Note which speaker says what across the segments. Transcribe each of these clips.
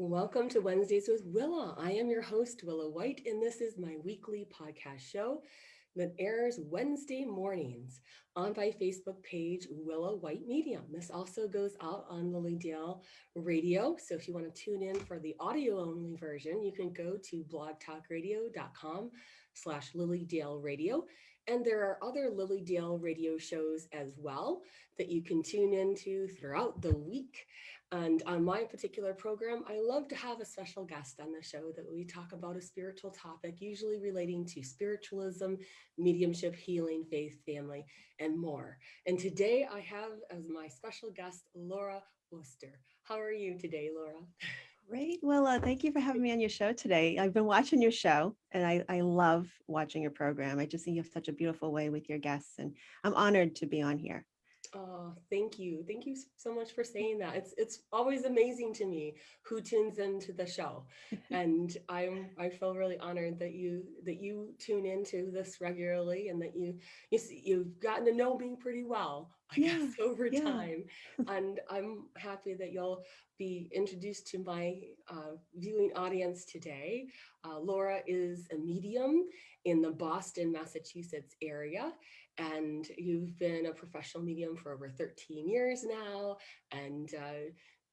Speaker 1: Welcome to Wednesdays with Willa. I am your host, Willa White, and this is my weekly podcast show that airs Wednesday mornings on my Facebook page, Willa White Medium. This also goes out on Lilydale Radio. So if you want to tune in for the audio only version, you can go to blogtalkradio.com/Lilydale Radio. And there are other Lilydale radio shows as well that you can tune into throughout the week. And on my particular program, I love to have a special guest on the show that we talk about a spiritual topic, usually relating to spiritualism, mediumship, healing, faith, family, and more. And today I have as my special guest, Laura Wooster. How are you today, Laura?
Speaker 2: Great. Well, thank you for having me on your show today. I've been watching your show and I love watching your program. I just think you have such a beautiful way with your guests, and I'm honored to be on here.
Speaker 1: Oh, thank you. Thank you so much for saying that. It's always amazing to me who tunes into the show. And I feel really honored that you tune into this regularly and that you've gotten to know me pretty well, I guess,
Speaker 2: Yeah,
Speaker 1: over
Speaker 2: yeah.
Speaker 1: time. And I'm happy that you'll be introduced to my viewing audience today. Laura is a medium in the Boston, Massachusetts area, and you've been a professional medium for over 13 years now, and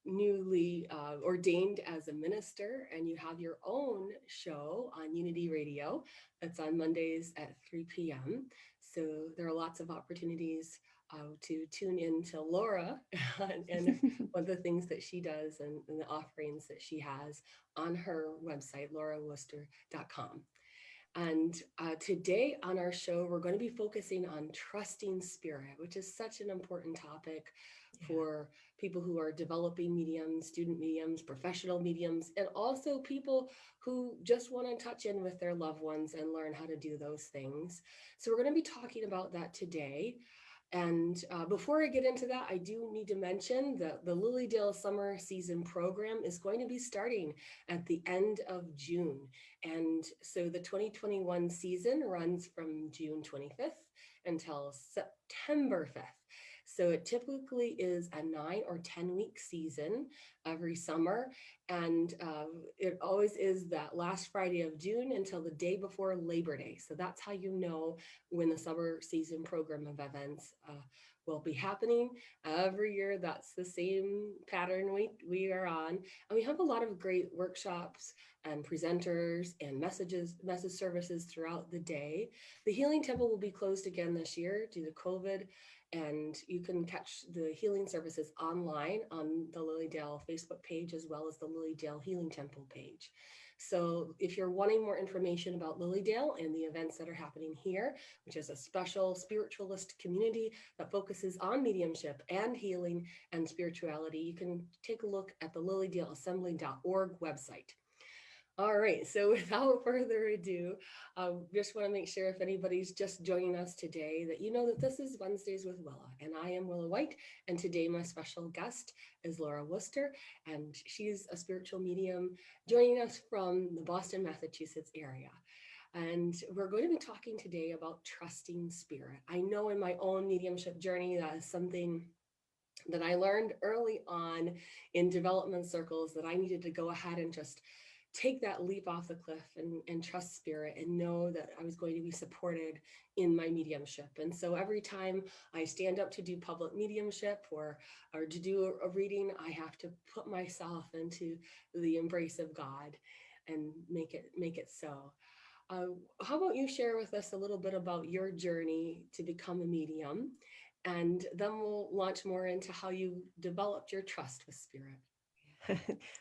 Speaker 1: newly ordained as a minister, and you have your own show on Unity Radio that's on Mondays at 3 p.m. So there are lots of opportunities to tune in to Laura and one of the things that she does and the offerings that she has on her website, laurawooster.com. And today on our show, we're going to be focusing on trusting spirit, which is such an important topic
Speaker 2: Yeah.
Speaker 1: for people who are developing mediums, student mediums, professional mediums, and also people who just want to touch in with their loved ones and learn how to do those things. So, we're going to be talking about that today. And before I get into that, I do need to mention that the Lilydale Summer Season program is going to be starting at the end of June. And so the 2021 season runs from June 25th until September 5th. So it typically is a 9 or 10 week season every summer. And it always is that last Friday of June until the day before Labor Day. So that's how you know when the summer season program of events will be happening every year. That's the same pattern we are on, and we have a lot of great workshops and presenters and message services throughout the day. The Healing Temple will be closed again this year due to COVID, and you can catch the healing services online on the Lilydale Facebook page as well as the Lilydale Healing Temple page. So if you're wanting more information about Lilydale and the events that are happening here, which is a special spiritualist community that focuses on mediumship and healing and spirituality, you can take a look at the lilydaleassembly.org website. All right, so without further ado, I just want to make sure if anybody's just joining us today that you know that this is Wednesdays with Willa, and I am Willa White, and today my special guest is Laura Wooster, and she's a spiritual medium joining us from the Boston, Massachusetts area. And we're going to be talking today about trusting spirit. I know in my own mediumship journey that is something that I learned early on in development circles, that I needed to go ahead and just take that leap off the cliff and trust spirit and know that I was going to be supported in my mediumship. And so every time I stand up to do public mediumship or to do a reading, I have to put myself into the embrace of God and make it so. Uh, how about you share with us a little bit about your journey to become a medium? And then we'll launch more into how you developed your trust with spirit.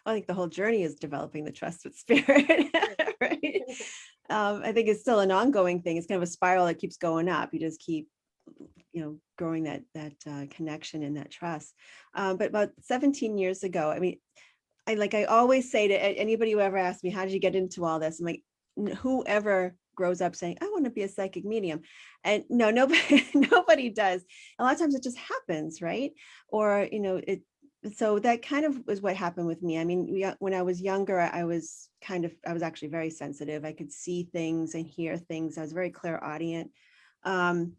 Speaker 2: I think the whole journey is developing the trust with spirit, right? I think it's still an ongoing thing. It's kind of a spiral that keeps going up. You just keep, growing that connection and that trust. But about 17 years ago, I mean, I always say to anybody who ever asks me, how did you get into all this? I'm like, whoever grows up saying, I want to be a psychic medium. And no, nobody, nobody does. A lot of times it just happens, right? Or, so that kind of was what happened with me. I mean, when I was younger, I was actually very sensitive. I could see things and hear things. I was very clairaudient. Um,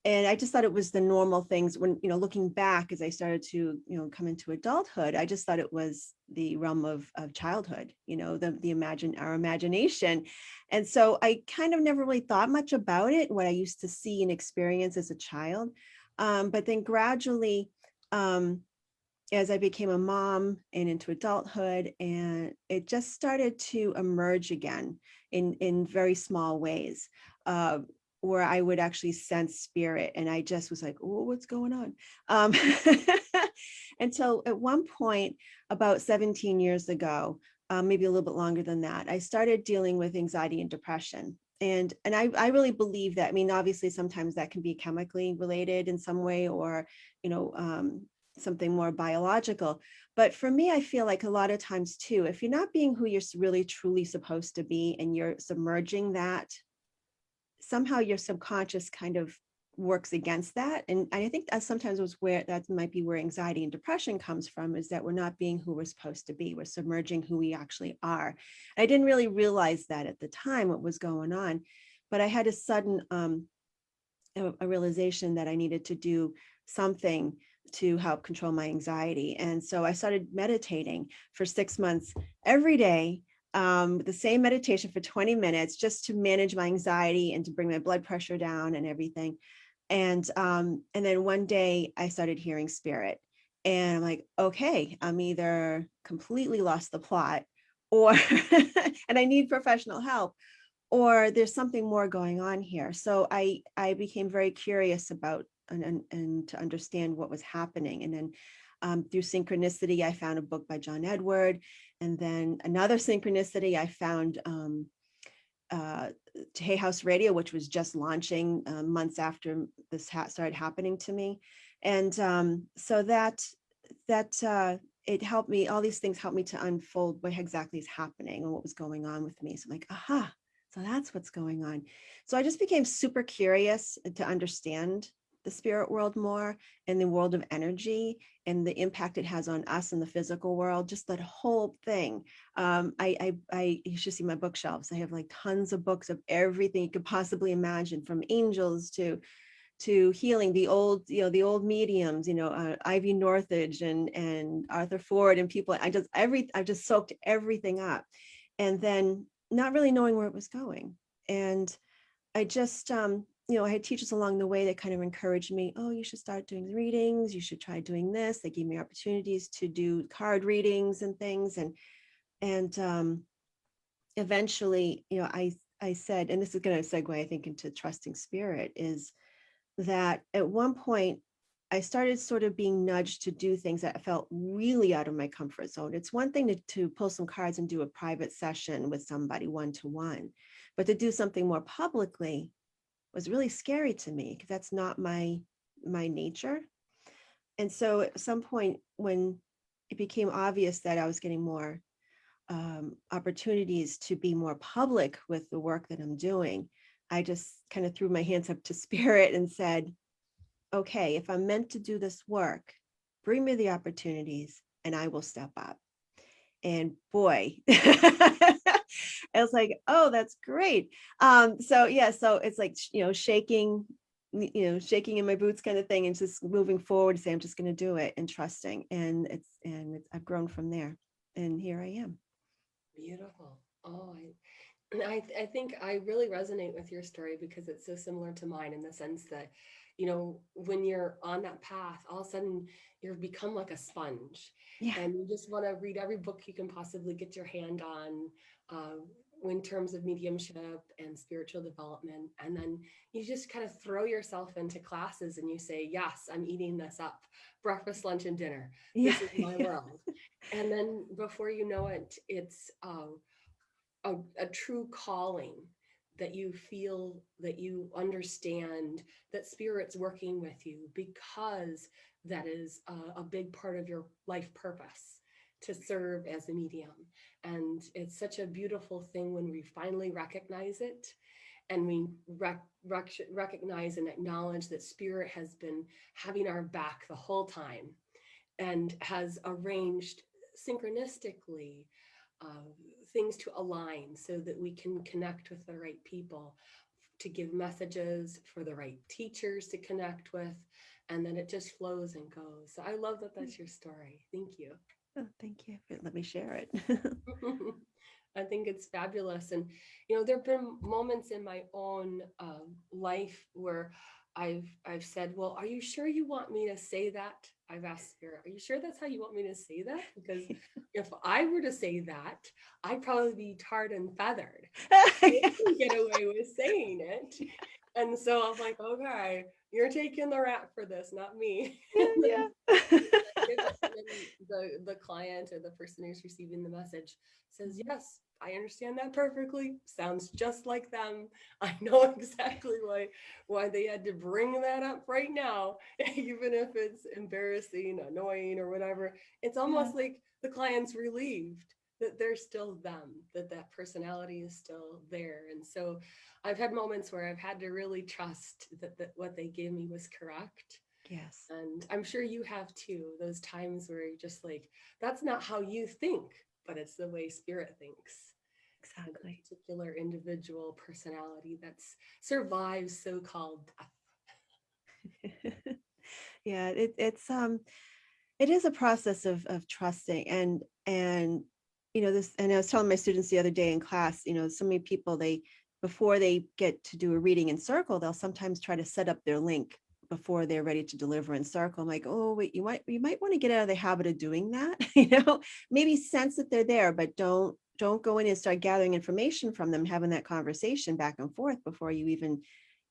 Speaker 2: And I just thought it was the normal things when, looking back as I started to, come into adulthood, I just thought it was the realm of childhood, our imagination. And so I kind of never really thought much about it, what I used to see and experience as a child. But then gradually, as I became a mom and into adulthood, and it just started to emerge again in very small ways, where I would actually sense spirit, and I just was like, "Oh, what's going on?" Um, until at one point, about 17 years ago, maybe a little bit longer than that, I started dealing with anxiety and depression. And I really believe that. I mean, obviously, sometimes that can be chemically related in some way, or you know, something more biological. But for me, I feel like a lot of times too, if you're not being who you're really truly supposed to be, and you're submerging that, somehow your subconscious kind of works against that. And I think that sometimes was where that might be where anxiety and depression comes from, is that we're not being who we're supposed to be. We're submerging who we actually are. I didn't really realize that at the time, what was going on, but I had a sudden a realization that I needed to do something to help control my anxiety. And so I started meditating for 6 months every day, the same meditation for 20 minutes, just to manage my anxiety and to bring my blood pressure down and everything. And then one day I started hearing spirit, and I'm like, okay, I'm either completely lost the plot, or and I need professional help, or there's something more going on here. So I became very curious about and to understand what was happening. And then through synchronicity, I found a book by John Edward, and then another synchronicity, I found uh, Hay House Radio, which was just launching months after this started happening to me. And so that it helped me, all these things helped me to unfold what exactly is happening and what was going on with me. So I'm like, aha, so that's what's going on. So I just became super curious to understand the spirit world more, and the world of energy, and the impact it has on us in the physical world, just that whole thing. You should see my bookshelves. I have like tons of books of everything you could possibly imagine, from angels to healing, the old mediums, Ivy Northridge and Arthur Ford and people. I just soaked everything up, and then not really knowing where it was going. And I just, I had teachers along the way that kind of encouraged me. Oh, you should start doing readings. You should try doing this. They gave me opportunities to do card readings and things. And eventually, I said, and this is going to segue, I think, into trusting spirit, is that at one point I started sort of being nudged to do things that felt really out of my comfort zone. It's one thing to pull some cards and do a private session with somebody one-to-one, but to do something more publicly was really scary to me, because that's not my nature. And so at some point, when it became obvious that I was getting more opportunities to be more public with the work that I'm doing, I just kind of threw my hands up to spirit and said, okay, if I'm meant to do this work, bring me the opportunities and I will step up. And boy, I was like, oh, that's great. So yeah, so it's like, shaking in my boots kind of thing, and just moving forward, say, I'm just going to do it, and trusting. And I've grown from there. And here I am.
Speaker 1: Beautiful. Oh, I think I really resonate with your story because it's so similar to mine, in the sense that, when you're on that path, all of a sudden you've become like a sponge,
Speaker 2: Yeah.
Speaker 1: and you just want to read every book you can possibly get your hand on, uh, in terms of mediumship and spiritual development. And then you just kind of throw yourself into classes and you say, yes, I'm eating this up. Breakfast, lunch, and dinner.
Speaker 2: Yeah.
Speaker 1: This is my world. And then before you know it, it's a true calling, that you feel, that you understand that spirit's working with you, because that is a big part of your life purpose, to serve as a medium. And it's such a beautiful thing when we finally recognize it, and we recognize and acknowledge that spirit has been having our back the whole time, and has arranged synchronistically uh, things to align so that we can connect with the right people to give messages, for the right teachers to connect with, and then it just flows and goes. So I love that that's your story. Thank you.
Speaker 2: Oh, thank you for letting me share it.
Speaker 1: I think it's fabulous. And, there have been moments in my own life where I've said, well, are you sure you want me to say that? I've asked Spirit, are you sure that's how you want me to say that? Because if I were to say that, I'd probably be tarred and feathered. I can get away with saying it. And so I'm like, okay, you're taking the rap for this, not me.
Speaker 2: Yeah,
Speaker 1: The client or the person who's receiving the message says, yes, I understand that perfectly. Sounds just like them. I know exactly why they had to bring that up right now, even if it's embarrassing, annoying, or whatever. It's
Speaker 2: yeah.
Speaker 1: almost like the client's relieved that they're still them, that personality is still there. And so I've had moments where I've had to really trust that what they gave me was correct.
Speaker 2: Yes,
Speaker 1: And I'm sure you have too, those times where you're just like, that's not how you think, but it's the way Spirit thinks. And a
Speaker 2: exactly.
Speaker 1: particular individual personality that's survives so-called
Speaker 2: Yeah, it is a process of trusting and this, and I was telling my students the other day in class, so many people, they, before they get to do a reading in circle, they'll sometimes try to set up their link before they're ready to deliver in circle. I'm like, oh wait, you might want to get out of the habit of doing that. Maybe sense that they're there, but don't go in and start gathering information from them, having that conversation back and forth before you even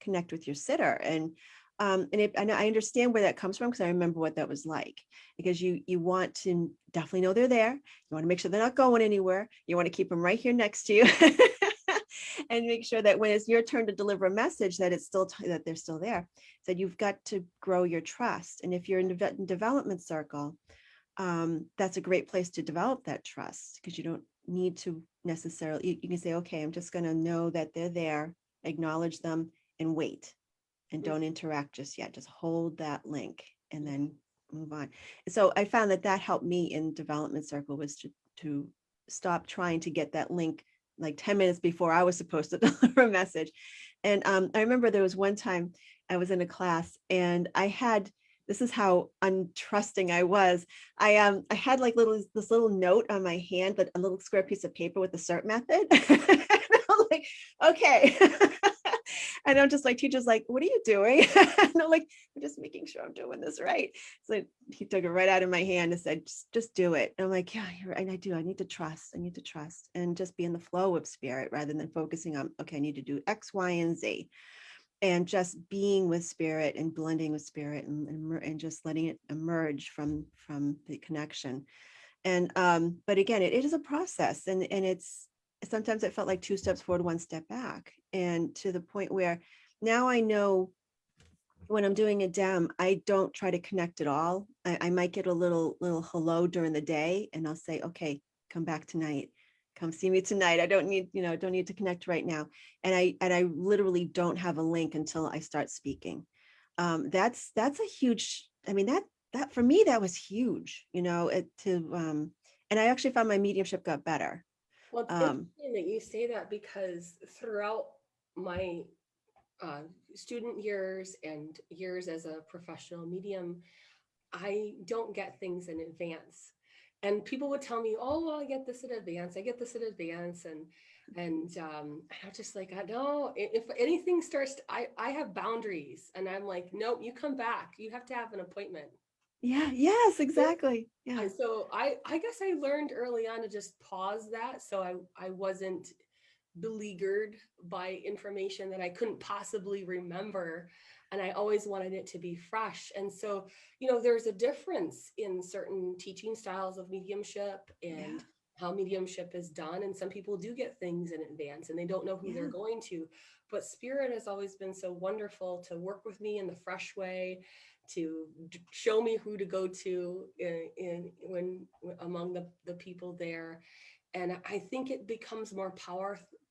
Speaker 2: connect with your sitter. And I understand where that comes from, because I remember what that was like, because you want to definitely know they're there. You want to make sure they're not going anywhere. You want to keep them right here next to you and make sure that when it's your turn to deliver a message, that it's still that they're still there. So you've got to grow your trust. And if you're in development circle, that's a great place to develop that trust, because you don't need to necessarily, you can say, okay, I'm just going to know that they're there, acknowledge them, and wait, and don't interact just yet. Just hold that link and then move on. So I found that helped me in development circle, was to stop trying to get that link like 10 minutes before I was supposed to deliver a message. And I remember there was one time I was in a class, and this is how untrusting I was. I had like this little note on my hand, but a little square piece of paper with the CERT method. I'm like, okay. And I'm just like, teacher's like, what are you doing? And I'm like, I'm just making sure I'm doing this right. So he took it right out of my hand and said, just do it. And I'm like, yeah, you're right. And I need to trust. I need to trust and just be in the flow of Spirit, rather than focusing on, okay, I need to do X, Y, and Z. And just being with Spirit and blending with Spirit, and just letting it emerge from the connection. And but again, it is a process, and it's sometimes it felt like 2 steps forward, 1 step back, and to the point where now I know when I'm doing a dem, I don't try to connect at all. I might get a little hello during the day, and I'll say, okay, come back tonight. Come see me tonight. I don't need, don't need to connect right now. And I literally don't have a link until I start speaking. That's a huge, I mean, that for me, that was huge, and I actually found my mediumship got better.
Speaker 1: Well, it's
Speaker 2: Um,
Speaker 1: interesting that you say that, because throughout my uh, student years and years as a professional medium, I don't get things in advance. And people would tell me, "Oh, well, I get this in advance. I get this in advance," and I'm just like, I know if anything starts, I have boundaries, and I'm like, nope, you come back. You have to have an appointment.
Speaker 2: yeah, yes, exactly.
Speaker 1: And
Speaker 2: Yeah.
Speaker 1: so I guess I learned early on to just pause that, so I wasn't beleaguered by information that I couldn't possibly remember. And I always wanted it to be fresh. And so, there's a difference in certain teaching styles of mediumship
Speaker 2: Yeah.
Speaker 1: and how mediumship is done. And some people do get things in advance and they don't know who they're
Speaker 2: Yeah.
Speaker 1: going to. But Spirit has always been so wonderful to work with me in the fresh way, to show me who to go to in when among the people there. And I think it becomes more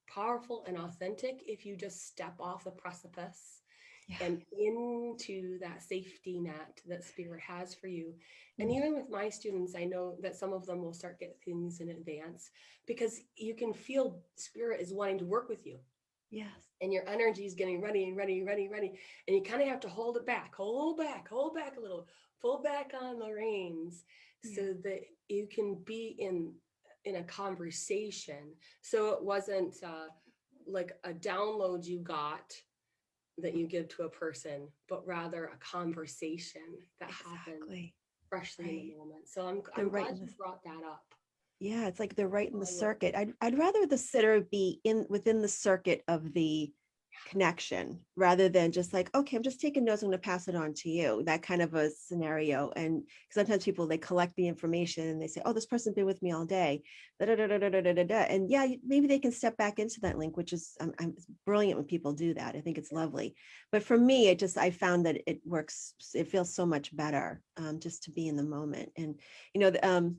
Speaker 1: powerful and authentic if you just step off the precipice
Speaker 2: Yeah.
Speaker 1: and into that safety net that Spirit has for you. And
Speaker 2: Mm.
Speaker 1: even with my students, I know that some of them will start get things in advance, because you can feel Spirit is wanting to work with you.
Speaker 2: Yes.
Speaker 1: and your energy is getting ready and ready and ready and ready. And you kind of have to hold it back, hold back a little, pull back on the reins
Speaker 2: Yeah.
Speaker 1: so that you can be in a conversation. So it wasn't like a download you got that you give to a person, but rather a conversation that happened
Speaker 2: Exactly.
Speaker 1: freshly in
Speaker 2: Right.
Speaker 1: the moment. So I'm
Speaker 2: They're
Speaker 1: I'm
Speaker 2: right
Speaker 1: glad
Speaker 2: in
Speaker 1: you
Speaker 2: this.
Speaker 1: brought that up.
Speaker 2: Yeah, it's like they're right in the
Speaker 1: I will.
Speaker 2: circuit. I'd rather the sitter be in within the circuit of the connection rather than just like, okay, I'm just taking notes, I'm going to pass it on to you, that kind of a scenario. And sometimes people, they collect the information and they say, oh, this person's been with me all day, da, da, da, da, da, da, da, da. And yeah, maybe they can step back into that link, which is it's brilliant when people do that. I think it's lovely. But for me, I found that it works, it feels so much better, just to be in the moment. And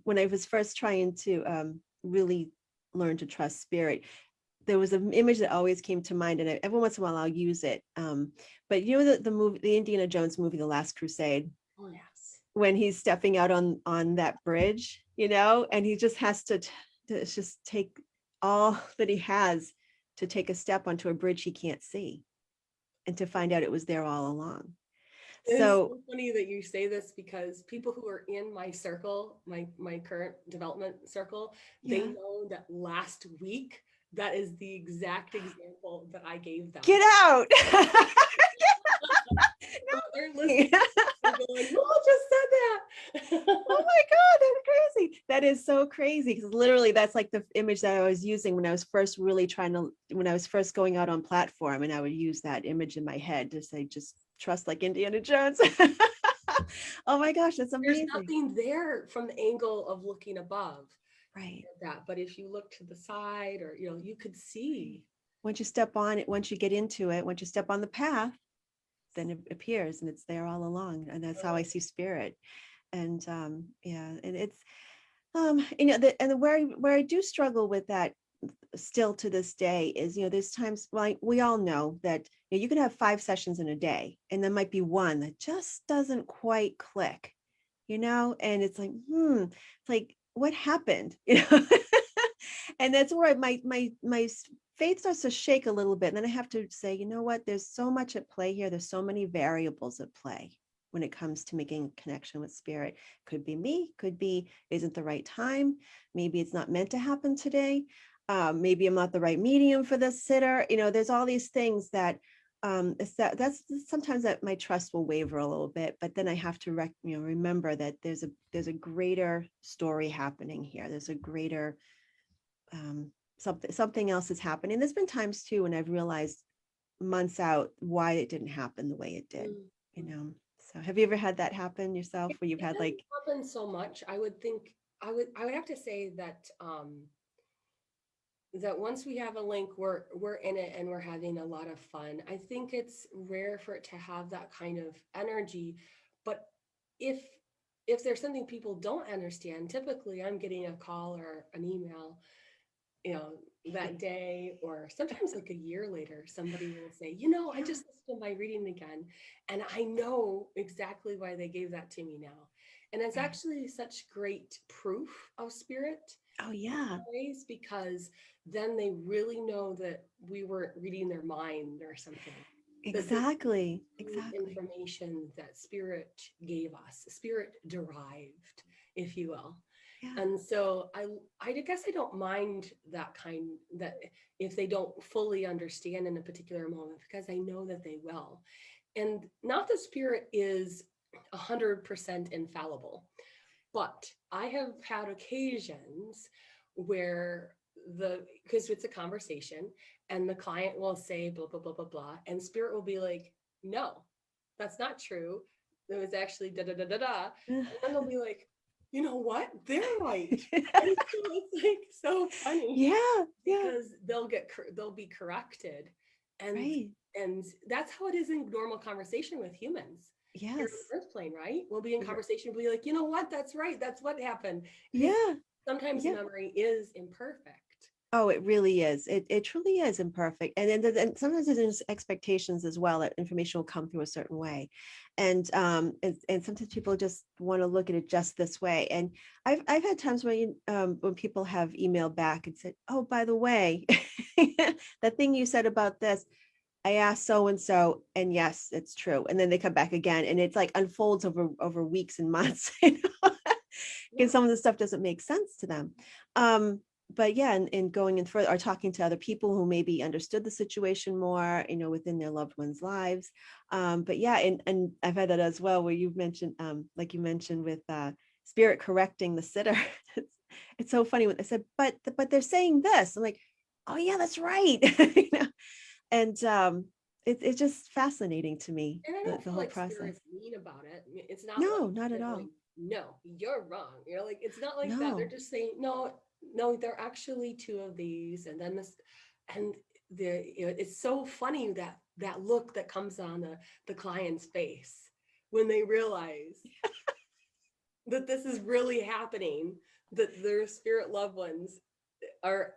Speaker 2: when I was first trying to really learn to trust spirit, there was an image that always came to mind, and every once in a while I'll use it. But the movie, the Indiana Jones movie, The Last Crusade,
Speaker 1: Oh, yes.
Speaker 2: when he's stepping out on that bridge, and he just has to just take all that he has to take a step onto a bridge he can't see, and to find out it was there all along.
Speaker 1: It is
Speaker 2: So
Speaker 1: so funny that you say this because people who are in my circle, my current development circle, they
Speaker 2: yeah,
Speaker 1: know that last week that is the exact example that I gave them.
Speaker 2: get out.
Speaker 1: So they're listening and going, "Who just said that?"
Speaker 2: Oh my God, that's crazy. That is so crazy because literally that's like the image that I was using when I was first when I was first going out on platform, and I would use that image in my head to say, just trust like Indiana Jones. Oh my gosh, that's
Speaker 1: There's
Speaker 2: amazing.
Speaker 1: nothing there from the angle of looking above
Speaker 2: Right.
Speaker 1: that, but if you look to the side or you could
Speaker 2: Right.
Speaker 1: see.
Speaker 2: Once you step on it, once you get into it, once you step on the path, then it appears and it's there all along. And that's how I see spirit. And yeah, and it's and where I do struggle with that still to this day is, there's times like we all know that you can have 5 sessions in a day and there might be one that just doesn't quite click, and it's like, it's like, what happened? And that's where my faith starts to shake a little bit. And then I have to say, you know what, there's so much at play here. There's so many variables at play when it comes to making connection with spirit. Could be me, could be isn't the right time. Maybe it's not meant to happen today. Maybe I'm not the right medium for this sitter. There's all these things that that's sometimes that my trust will waver a little bit, but then I have to remember that there's a greater story happening here. There's a greater something else is happening. There's been times too when I've realized months out why it didn't happen the way it did. You
Speaker 1: Mm.
Speaker 2: know. So have you ever had that happen yourself, where you've
Speaker 1: It
Speaker 2: had
Speaker 1: doesn't
Speaker 2: like,
Speaker 1: happen so much. I would think I would have to say that that once we have a link, we're in it and we're having a lot of fun. I think it's rare for it to have that kind of energy, but if if there's something people don't understand, typically I'm getting a call or an email, you know, that day, or sometimes like a year later, somebody will say, I
Speaker 2: yeah,
Speaker 1: just listened to my reading again, and I know exactly why they gave that to me now. And it's
Speaker 2: right.
Speaker 1: actually such great proof of spirit
Speaker 2: Oh
Speaker 1: in
Speaker 2: yeah,
Speaker 1: some ways, because then they really know that we weren't reading their mind or something, that this
Speaker 2: exactly,
Speaker 1: is
Speaker 2: exactly.
Speaker 1: information that spirit gave us, spirit derived, if you will.
Speaker 2: Yeah,
Speaker 1: And so I guess I don't mind that kind, that if they don't fully understand in a particular moment, because I know that they will. And not that spirit is 100% infallible, but I have had occasions where because it's a conversation and the client will say blah blah blah blah blah, and spirit will be like, no, that's not true, it was actually da da da da da. And then they'll be like, you know what, they're right. And so it's like so funny,
Speaker 2: yeah, yeah,
Speaker 1: because they'll be corrected. and
Speaker 2: right.
Speaker 1: and that's how it is in normal conversation with humans here on
Speaker 2: Yes,
Speaker 1: the earth plane, right? We'll be in
Speaker 2: R-
Speaker 1: conversation, we'll be like, you know what, that's right, that's what happened, because
Speaker 2: yeah,
Speaker 1: sometimes
Speaker 2: yeah,
Speaker 1: memory is imperfect.
Speaker 2: Oh, it really is. It truly is imperfect. And sometimes there's expectations as well that information will come through a certain way. And sometimes people just want to look at it just this way. And I've had times when people have emailed back and said, "Oh, by the way, that thing you said about this, I asked so and so, and yes, it's true." And then they come back again, and it's like unfolds over weeks and months,
Speaker 1: Yeah.
Speaker 2: because some of the stuff doesn't make sense to them. Um, but yeah, and going in further or talking to other people who maybe understood the situation more, within their loved ones' lives. But yeah, and I've had that as well, where you've mentioned, like you mentioned with spirit correcting the sitter. It's so funny when they said, but they're saying this. I'm like, oh yeah, that's right. And it's just fascinating to me,
Speaker 1: And I don't
Speaker 2: the
Speaker 1: feel
Speaker 2: whole
Speaker 1: like
Speaker 2: process.
Speaker 1: spirit's mean about it. I mean, it's not like
Speaker 2: No, not at
Speaker 1: they're
Speaker 2: all.
Speaker 1: going, no, you're wrong. You're like, it's not like that. They're
Speaker 2: No.
Speaker 1: just saying, no, no, they're actually two of these. And then this, and it's so funny that that look that comes on the client's face when they realize that this is really happening, that their spirit loved ones are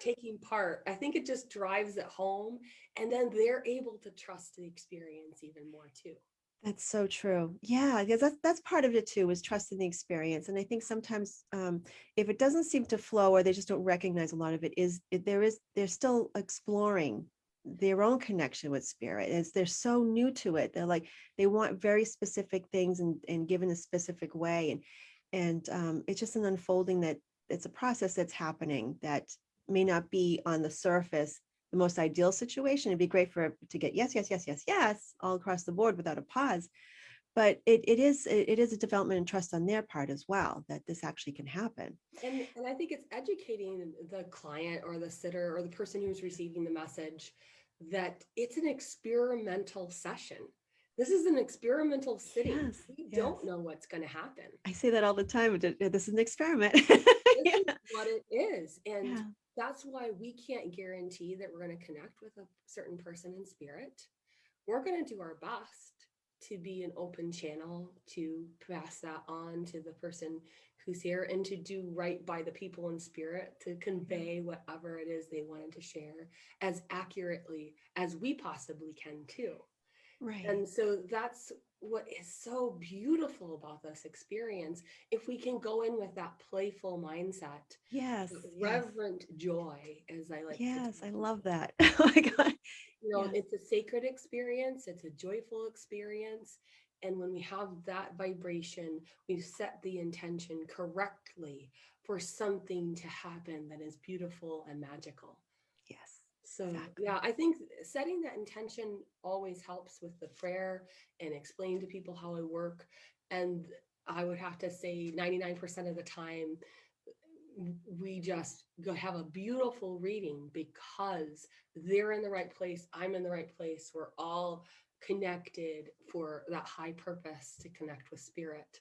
Speaker 1: taking part. I think it just drives it home, and then they're able to trust the experience even more too.
Speaker 2: That's so true. Yeah, because that's part of it too, is trusting the experience. And I think sometimes if it doesn't seem to flow, or they just don't recognize a lot of it, they're still exploring their own connection with spirit. They're so new to it. They're like, they want very specific things, and given a specific way. And it's just an unfolding, that it's a process that's happening that may not be on the surface the most ideal situation. It'd be great for it to get yes, yes, yes, yes, yes, all across the board without a pause. But it is a development and trust on their part as well, that this actually can happen.
Speaker 1: And I think it's educating the client or the sitter or the person who's receiving the message that it's an experimental session. This is an experimental sitting.
Speaker 2: Yes,
Speaker 1: We
Speaker 2: yes.
Speaker 1: don't know what's going to happen.
Speaker 2: I say that all the time. This is an experiment.
Speaker 1: This
Speaker 2: Yeah,
Speaker 1: is what it is. And
Speaker 2: yeah,
Speaker 1: that's why we can't guarantee that we're going to connect with a certain person in spirit. We're going to do our best to be an open channel to pass that on to the person who's here, and to do right by the people in spirit, to convey whatever it is they wanted to share as accurately as we possibly can too.
Speaker 2: right.
Speaker 1: And so that's what is so beautiful about this experience. If we can go in with that playful mindset,
Speaker 2: Yes, yes,
Speaker 1: reverent joy, as I like to
Speaker 2: yes. I
Speaker 1: tell
Speaker 2: love
Speaker 1: people,
Speaker 2: that. Oh my God. Yes,
Speaker 1: it's a sacred experience, it's a joyful experience. And when we have that vibration, we've set the intention correctly for something to happen that is beautiful and magical.
Speaker 2: yes,
Speaker 1: So,
Speaker 2: exactly.
Speaker 1: yeah, I think setting that intention always helps with the prayer and explain to people how I work. And I would have to say 99% of the time, we just go have a beautiful reading because they're in the right place. I'm in the right place. We're all connected for that high purpose to connect with spirit.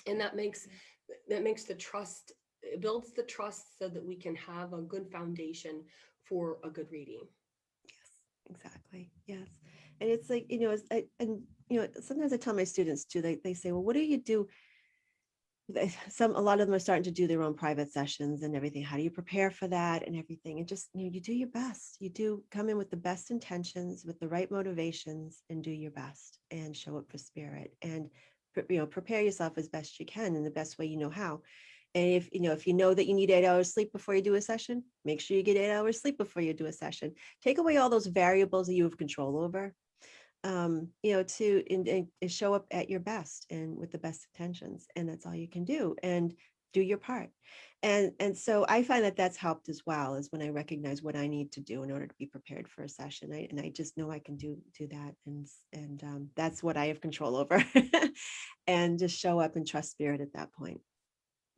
Speaker 1: And
Speaker 2: Exactly.
Speaker 1: that makes the trust, it builds the trust so that we can have a good foundation for a good reading.
Speaker 2: Yes, exactly. Yes. And it's like, and sometimes I tell my students too, they say, well, what do you do? A lot of them are starting to do their own private sessions and everything. How do you prepare for that and everything? And just, you do your best. You do come in with the best intentions, with the right motivations, and do your best and show up for spirit, and prepare yourself as best you can in the best way you know how. And if you know that you need 8 hours sleep before you do a session, make sure you get 8 hours sleep before you do a session. Take away all those variables that you have control over, and show up at your best and with the best intentions. And that's all you can do, and do your part. And so I find that that's helped as well, is when I recognize what I need to do in order to be prepared for a session. And I just know I can do that. And that's what I have control over. And just show up and trust spirit at that point.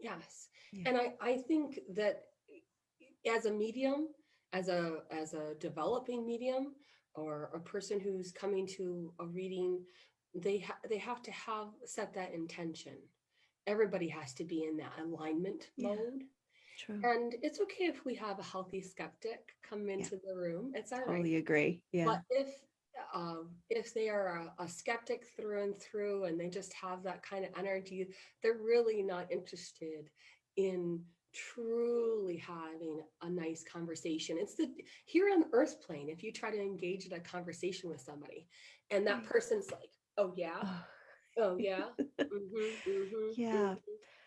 Speaker 1: Yes.
Speaker 2: Yeah.
Speaker 1: And I think that as a medium, as a developing medium, or a person who's coming to a reading, they have to have set that intention. Everybody has to be in that alignment
Speaker 2: Yeah.
Speaker 1: mode.
Speaker 2: True.
Speaker 1: And it's okay if we have a healthy skeptic come
Speaker 2: Yeah.
Speaker 1: into the room. It's all right.
Speaker 2: Totally agree. Yeah.
Speaker 1: But if they are a skeptic through and through, and they just have that kind of energy, they're really not interested in truly having a nice conversation. It's the here on the earth plane, if you try to engage in a conversation with somebody and that
Speaker 2: Right.
Speaker 1: person's like, oh yeah,
Speaker 2: Oh,
Speaker 1: oh yeah, mm-hmm, mm-hmm,
Speaker 2: yeah.
Speaker 1: mm-hmm.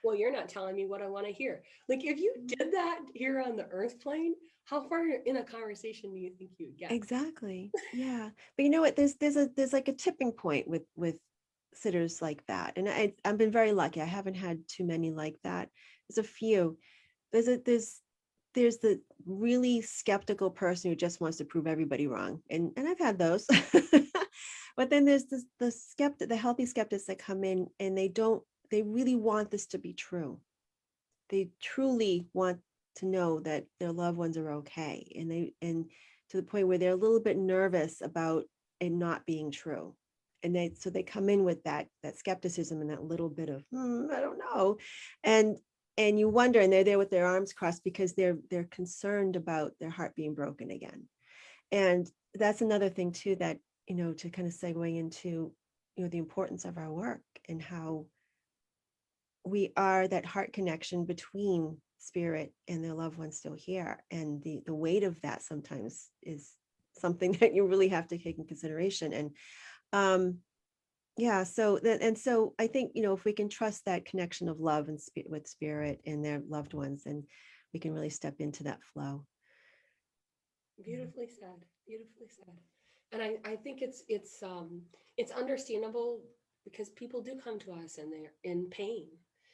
Speaker 1: Well, you're not telling me what I want to hear. Like if you
Speaker 2: Mhm.
Speaker 1: did that here on the earth plane, how far in a conversation do you think you would get?
Speaker 2: Exactly. Yeah. But you know what? There's like a tipping point with sitters like that. And I've been very lucky. I haven't had too many like that. There's a few. There's the really skeptical person who just wants to prove everybody wrong. And I've had those. But then there's the healthy skeptics that come in and they really want this to be true. They truly want to know that their loved ones are okay, and to the point where they're a little bit nervous about it not being true, and they come in with that skepticism and that little bit of I don't know, and you wonder, and they're there with their arms crossed because they're concerned about their heart being broken again. And that's another thing too, that to kind of segue into the importance of our work and how we are that heart connection between spirit and their loved ones still here, and the weight of that sometimes is something that you really have to take in consideration. And um yeah, so that, and so I think if we can trust that connection of love and with spirit and their loved ones, then we can really step into that flow. Yeah.
Speaker 1: Beautifully said. Beautifully said. And I think it's understandable because people do come to us and they're in pain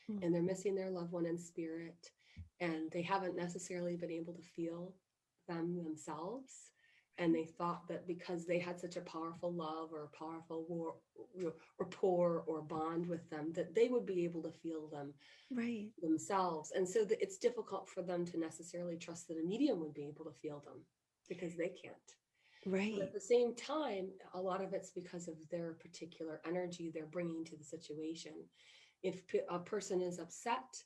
Speaker 2: Mm.
Speaker 1: and they're missing their loved one in spirit and they haven't necessarily been able to feel them themselves. And they thought that because they had such a powerful love or a powerful rapport or bond with them, that they would be able to feel them
Speaker 2: Right.
Speaker 1: themselves. And so that it's difficult for them to necessarily trust that a medium would be able to feel them because they can't. But
Speaker 2: Right.
Speaker 1: at the same time, a lot of it's because of their particular energy they're bringing to the situation. If a person is upset,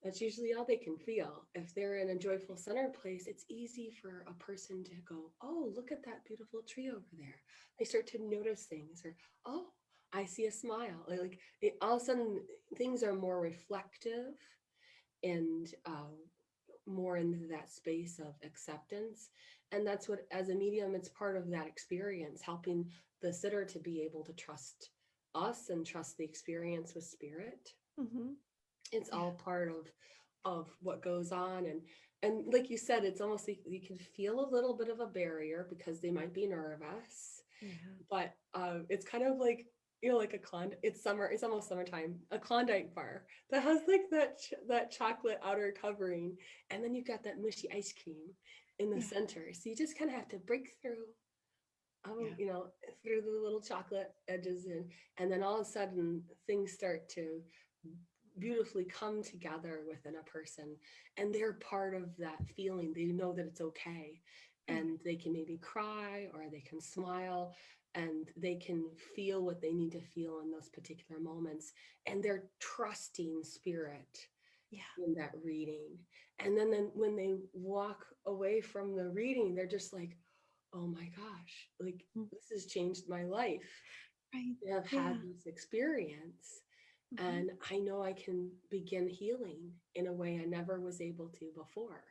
Speaker 1: that's usually all they can feel. If they're in a joyful centered place, it's easy for a person to go, oh, look at that beautiful tree over there. They start to notice things, or, oh, I see a smile. All of a sudden, things are more reflective and more into that space of acceptance. And that's what, as a medium, it's part of that experience, helping the sitter to be able to trust us and trust the experience with spirit.
Speaker 2: Hmm.
Speaker 1: It's
Speaker 2: Yeah.
Speaker 1: all part of what goes on. And like you said, it's almost like you can feel a little bit of a barrier because they might be nervous,
Speaker 2: Yeah.
Speaker 1: but it's kind of like like a Klondike. It's summer. It's almost summertime. A Klondike bar that has like that chocolate outer covering, and then you've got that mushy ice cream in the
Speaker 2: Yeah.
Speaker 1: center. So you just kind of have to break through,
Speaker 2: Yeah.
Speaker 1: you know, through the little chocolate edges, and then all of a sudden things start to beautifully come together within a person, and they're part of that feeling. They know that it's okay,
Speaker 2: Mm.
Speaker 1: and they can maybe cry or they can smile, and they can feel what they need to feel in those particular moments, and they're trusting spirit
Speaker 2: Yeah.
Speaker 1: in that reading. And then when they walk away from the reading, they're just like, oh my gosh, like
Speaker 2: Mm.
Speaker 1: this has changed my life
Speaker 2: Right.
Speaker 1: to have had
Speaker 2: Yeah.
Speaker 1: this experience.
Speaker 2: Hmm.
Speaker 1: And I know I can begin healing in a way I never was able to before.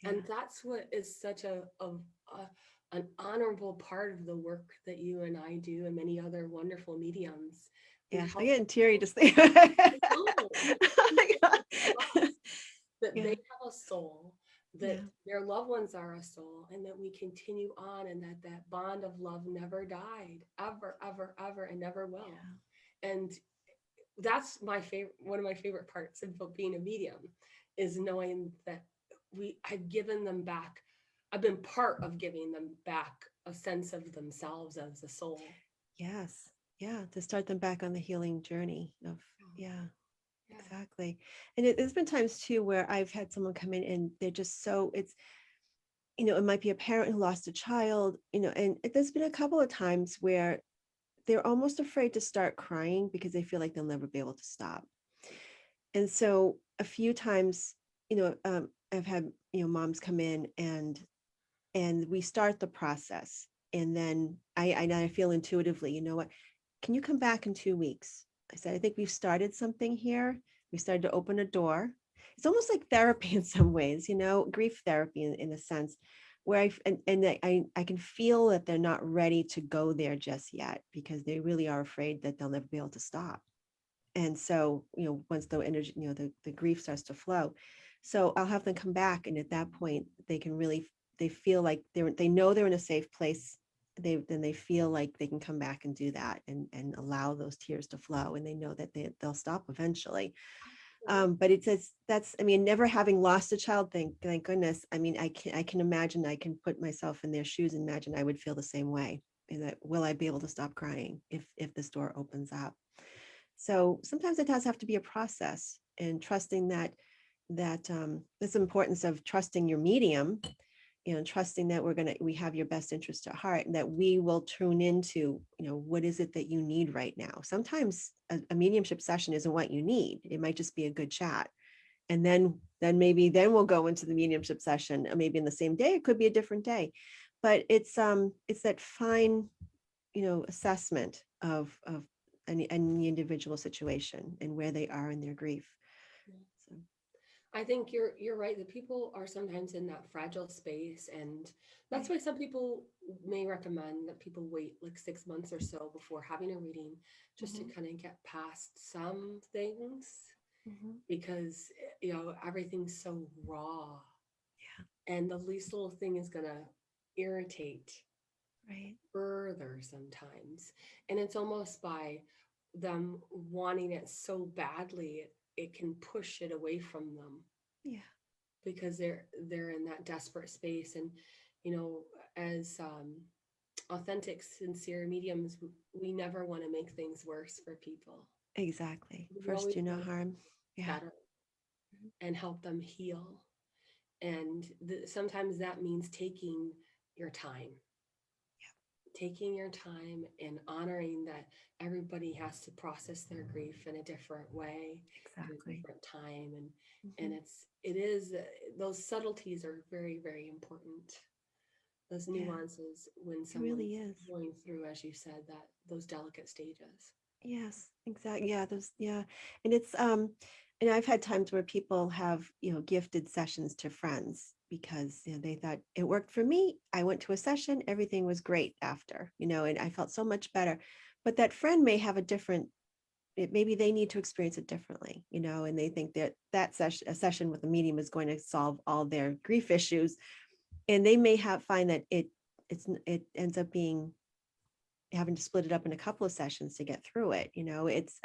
Speaker 1: And
Speaker 2: Yeah.
Speaker 1: that's what is such an honorable part of the work that you and I do and many other wonderful mediums is
Speaker 2: Yeah. I
Speaker 1: helping
Speaker 2: get teary just thinking.
Speaker 1: people
Speaker 2: Oh my God.
Speaker 1: trust that they
Speaker 2: Yeah.
Speaker 1: have a soul, that
Speaker 2: Yeah.
Speaker 1: their loved ones are a soul, and that we continue on, and that bond of love never died, ever, ever, ever, and never will.
Speaker 2: Yeah.
Speaker 1: And that's my favorite, one of my favorite parts of being a medium, is knowing that I've given them back. I've been part of giving them back a sense of themselves as a soul.
Speaker 2: Yes. Yeah. To start them back on the healing journey of, yeah,
Speaker 1: Yeah.
Speaker 2: exactly. And there's been times too where I've had someone come in and they're just so, it might be a parent who lost a child, and there's been a couple of times where they're almost afraid to start crying because they feel like they'll never be able to stop. And so a few times, I've had, moms come in and we start the process. And then I feel intuitively, you know what, can you come back in 2 weeks? I said, I think we've started something here. We started to open a door. it's almost like therapy in some ways, grief therapy in a sense, where I can feel that they're not ready to go there just yet, because they really are afraid that they'll never be able to stop. And so, once the energy, the grief starts to flow, so I'll have them come back, and at that point they can really, they feel like they know they're in a safe place. They feel like they can come back and do that, and allow those tears to flow, and they know that they'll stop eventually. But it says that's, I mean, never having lost a child, thank goodness. I mean, I can imagine, I can put myself in their shoes and imagine I would feel the same way. And that, will I be able to stop crying if this door opens up? So sometimes it does have to be a process, and trusting that this importance of trusting your medium, trusting that we have your best interest at heart, and that we will tune into, what is it that you need right now. Sometimes a mediumship session isn't what you need. It might just be a good chat. And then we'll go into the mediumship session, maybe in the same day. It could be a different day, but it's that fine, assessment of any individual situation and where they are in their grief. So,
Speaker 1: I think you're right that people are sometimes in that fragile space, and that's
Speaker 2: right.
Speaker 1: why some people may recommend that people wait like 6 months or so before having a reading, just to
Speaker 2: Mhm,
Speaker 1: kind of get past some things,
Speaker 2: mhm.
Speaker 1: because everything's so raw,
Speaker 2: Yeah,
Speaker 1: and the least little thing is gonna irritate
Speaker 2: right.
Speaker 1: further sometimes. And it's almost by them wanting it so badly, it can push it away from them,
Speaker 2: Yeah,
Speaker 1: because they're in that desperate space. And you know as authentic, sincere mediums, we never want to make things worse for people.
Speaker 2: exactly.
Speaker 1: We
Speaker 2: First,
Speaker 1: always
Speaker 2: do no
Speaker 1: want to
Speaker 2: harm. Yeah.
Speaker 1: better and help them heal. And sometimes that means taking your time and honoring that everybody has to process their grief in a different way, at a
Speaker 2: Exactly.
Speaker 1: different time. And
Speaker 2: Mhm.
Speaker 1: it is those subtleties are very, very important, those
Speaker 2: Yeah,
Speaker 1: nuances when
Speaker 2: it really
Speaker 1: someone's
Speaker 2: is.
Speaker 1: going through, as you said, that those delicate stages.
Speaker 2: Yes, exactly. Yeah, those, yeah. And and I've had times where people have, gifted sessions to friends because, they thought it worked for me. I went to a session, everything was great after, and I felt so much better. But that friend may have maybe they need to experience it differently, and they think that a session with a medium is going to solve all their grief issues. And they may find that it ends up being having to split it up in a couple of sessions to get through it. It's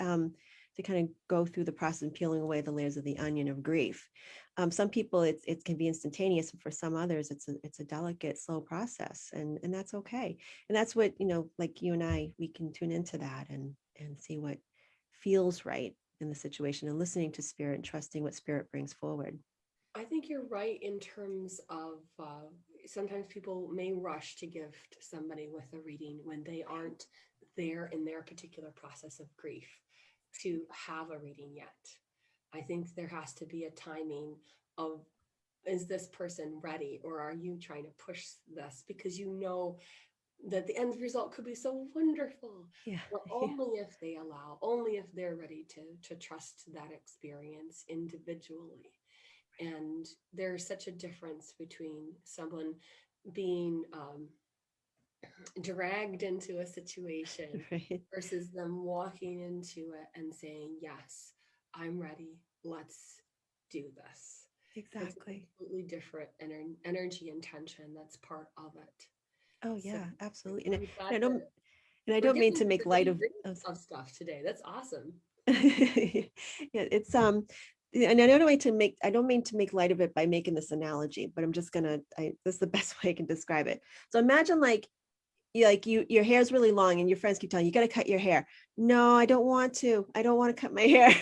Speaker 2: to kind of go through the process and peeling away the layers of the onion of grief. Some people it can be instantaneous, and for some others it's a delicate, slow process, and that's okay. And that's what, like you and I, we can tune into that and see what feels right in the situation, and listening to spirit and trusting what spirit brings forward.
Speaker 1: I think you're right in terms of sometimes people may rush to gift somebody with a reading when they aren't there in their particular process of grief to have a reading yet. I think there has to be a timing of, is this person ready, or are you trying to push this because you know that the end result could be so wonderful,
Speaker 2: Yeah.
Speaker 1: but
Speaker 2: Yeah,
Speaker 1: only if they allow, only if they're ready to trust that experience individually. And there's such a difference between someone being dragged into a situation
Speaker 2: right.
Speaker 1: versus them walking into it and saying, yes, I'm ready, let's do this. It's a
Speaker 2: Exactly.
Speaker 1: completely different energy and tension that's part of it.
Speaker 2: Oh
Speaker 1: So
Speaker 2: yeah, absolutely. And
Speaker 1: I'm
Speaker 2: I
Speaker 1: glad that
Speaker 2: don't and I
Speaker 1: we're
Speaker 2: don't mean
Speaker 1: getting
Speaker 2: to
Speaker 1: into
Speaker 2: make
Speaker 1: the
Speaker 2: light
Speaker 1: nitty
Speaker 2: of,
Speaker 1: gritty
Speaker 2: of
Speaker 1: of stuff today. That's awesome.
Speaker 2: yeah, it's and I don't mean to make light of it by making this analogy, but I'm just gonna, this is the best way I can describe it. So imagine like your hair is really long and your friends keep telling you, you got to cut your hair. No, I don't want to. I don't want to cut my hair.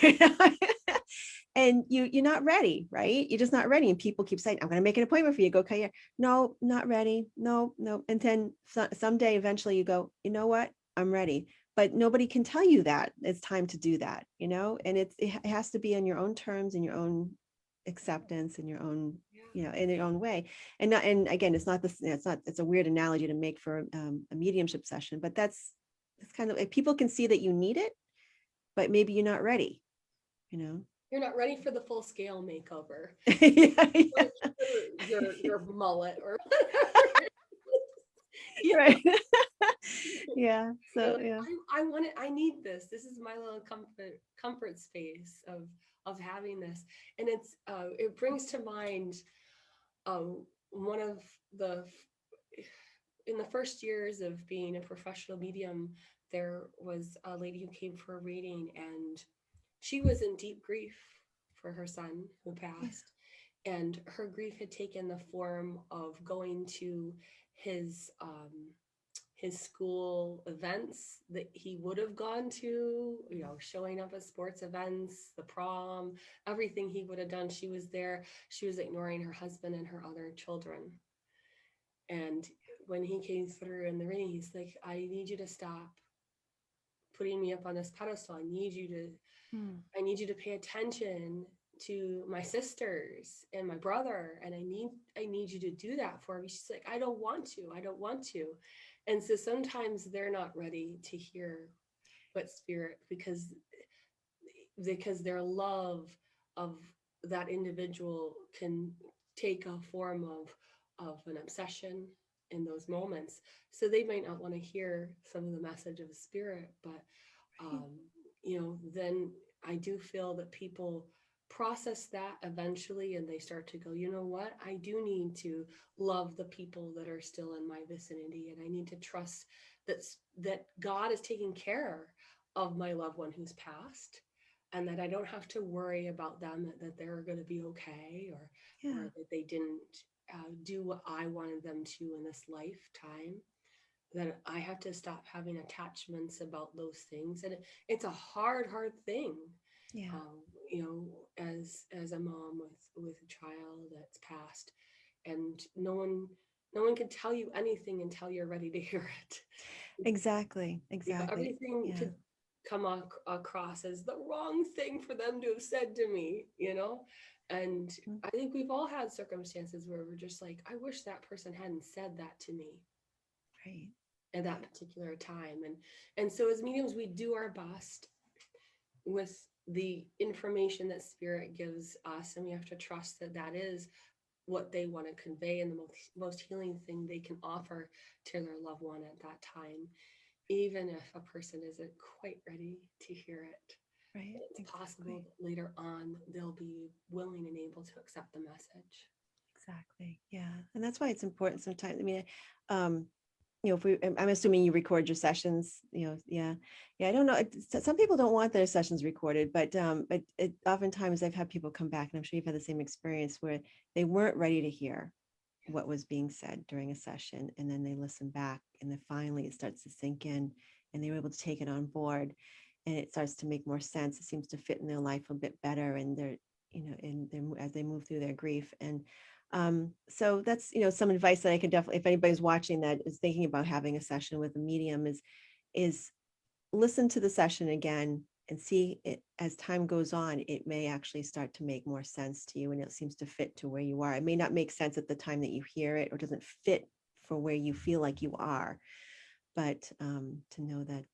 Speaker 2: And you're not ready, right? You're just not ready. And people keep saying, I'm going to make an appointment for you. Go cut your hair. No, not ready. No, no. And then someday, eventually you go, you know what? I'm ready. But nobody can tell you that it's time to do that, and it has to be on your own terms and your own acceptance and your own, in your own way. And again, it's not this, it's a weird analogy to make for a mediumship session, but that's kind of, if people can see that you need it, but maybe you're not ready, you know.
Speaker 1: You're not ready for the full scale makeover.
Speaker 2: Yeah,
Speaker 1: Want
Speaker 2: yeah.
Speaker 1: to keep your mullet or whatever. You know,
Speaker 2: Right. Yeah.
Speaker 1: you're
Speaker 2: So
Speaker 1: like,
Speaker 2: yeah.
Speaker 1: I want it. I need this. This is my little comfort space of having this, and it brings to mind one of the in the first years of being a professional medium, there was a lady who came for a reading, and she was in deep grief for her son who
Speaker 2: Yeah.
Speaker 1: passed. And her grief had taken the form of going to his his school events that he would have gone to, showing up at sports events, the prom, everything he would have done. She was there. She was ignoring her husband and her other children. And when he came through in the reading, he's like, I need you to stop putting me up on this pedestal.
Speaker 2: Mm.
Speaker 1: I need you to pay attention to my sisters and my brother. And I need you to do that for me. She's like, I don't want to. I don't want to. And so sometimes they're not ready to hear what spirit, because their love of that individual can take a form of an obsession in those moments. So they might not want to hear some of the message of the spirit, but
Speaker 2: Right.
Speaker 1: um, then I do feel that people process that eventually, and they start to go, you know what, I do need to love the people that are still in my vicinity, and I need to trust that God is taking care of my loved one who's passed, and that I don't have to worry about them, that they're going to be okay, or
Speaker 2: Yeah.
Speaker 1: that they didn't do what I wanted them to in this lifetime. That I have to stop having attachments about those things, and it's a hard thing,
Speaker 2: Yeah.
Speaker 1: um, as a mom with a child that's passed, and no one can tell you anything until you're ready to hear it.
Speaker 2: Exactly. Exactly.
Speaker 1: Everything
Speaker 2: Yeah.
Speaker 1: could come across as the wrong thing for them to have said to me. And
Speaker 2: Mm.
Speaker 1: I think we've all had circumstances where we're just like, I wish that person hadn't said that to me
Speaker 2: Right.
Speaker 1: at that particular time. And so as mediums, we do our best with the information that spirit gives us, and we have to trust that that is what they want to convey, and the most healing thing they can offer to their loved one at that time, even if a person isn't quite ready to hear it.
Speaker 2: Right.
Speaker 1: It's possible
Speaker 2: Exactly.
Speaker 1: that later on they'll be willing and able to accept the message.
Speaker 2: Exactly. Yeah. And that's why it's important sometimes. I mean, um, if I'm assuming you record your sessions, yeah. Yeah. I don't know. Some people don't want their sessions recorded, but oftentimes I've had people come back, and I'm sure you've had the same experience, where they weren't ready to hear what was being said during a session. And then they listen back, and then finally it starts to sink in, and they were able to take it on board, and it starts to make more sense. It seems to fit in their life a bit better, and as they move through their grief. And so that's, some advice that I can definitely, if anybody's watching that is thinking about having a session with a medium, is listen to the session again and see it as time goes on. It may actually start to make more sense to you, and it seems to fit to where you are. It may not make sense at the time that you hear it, or doesn't fit for where you feel like you are, but to know that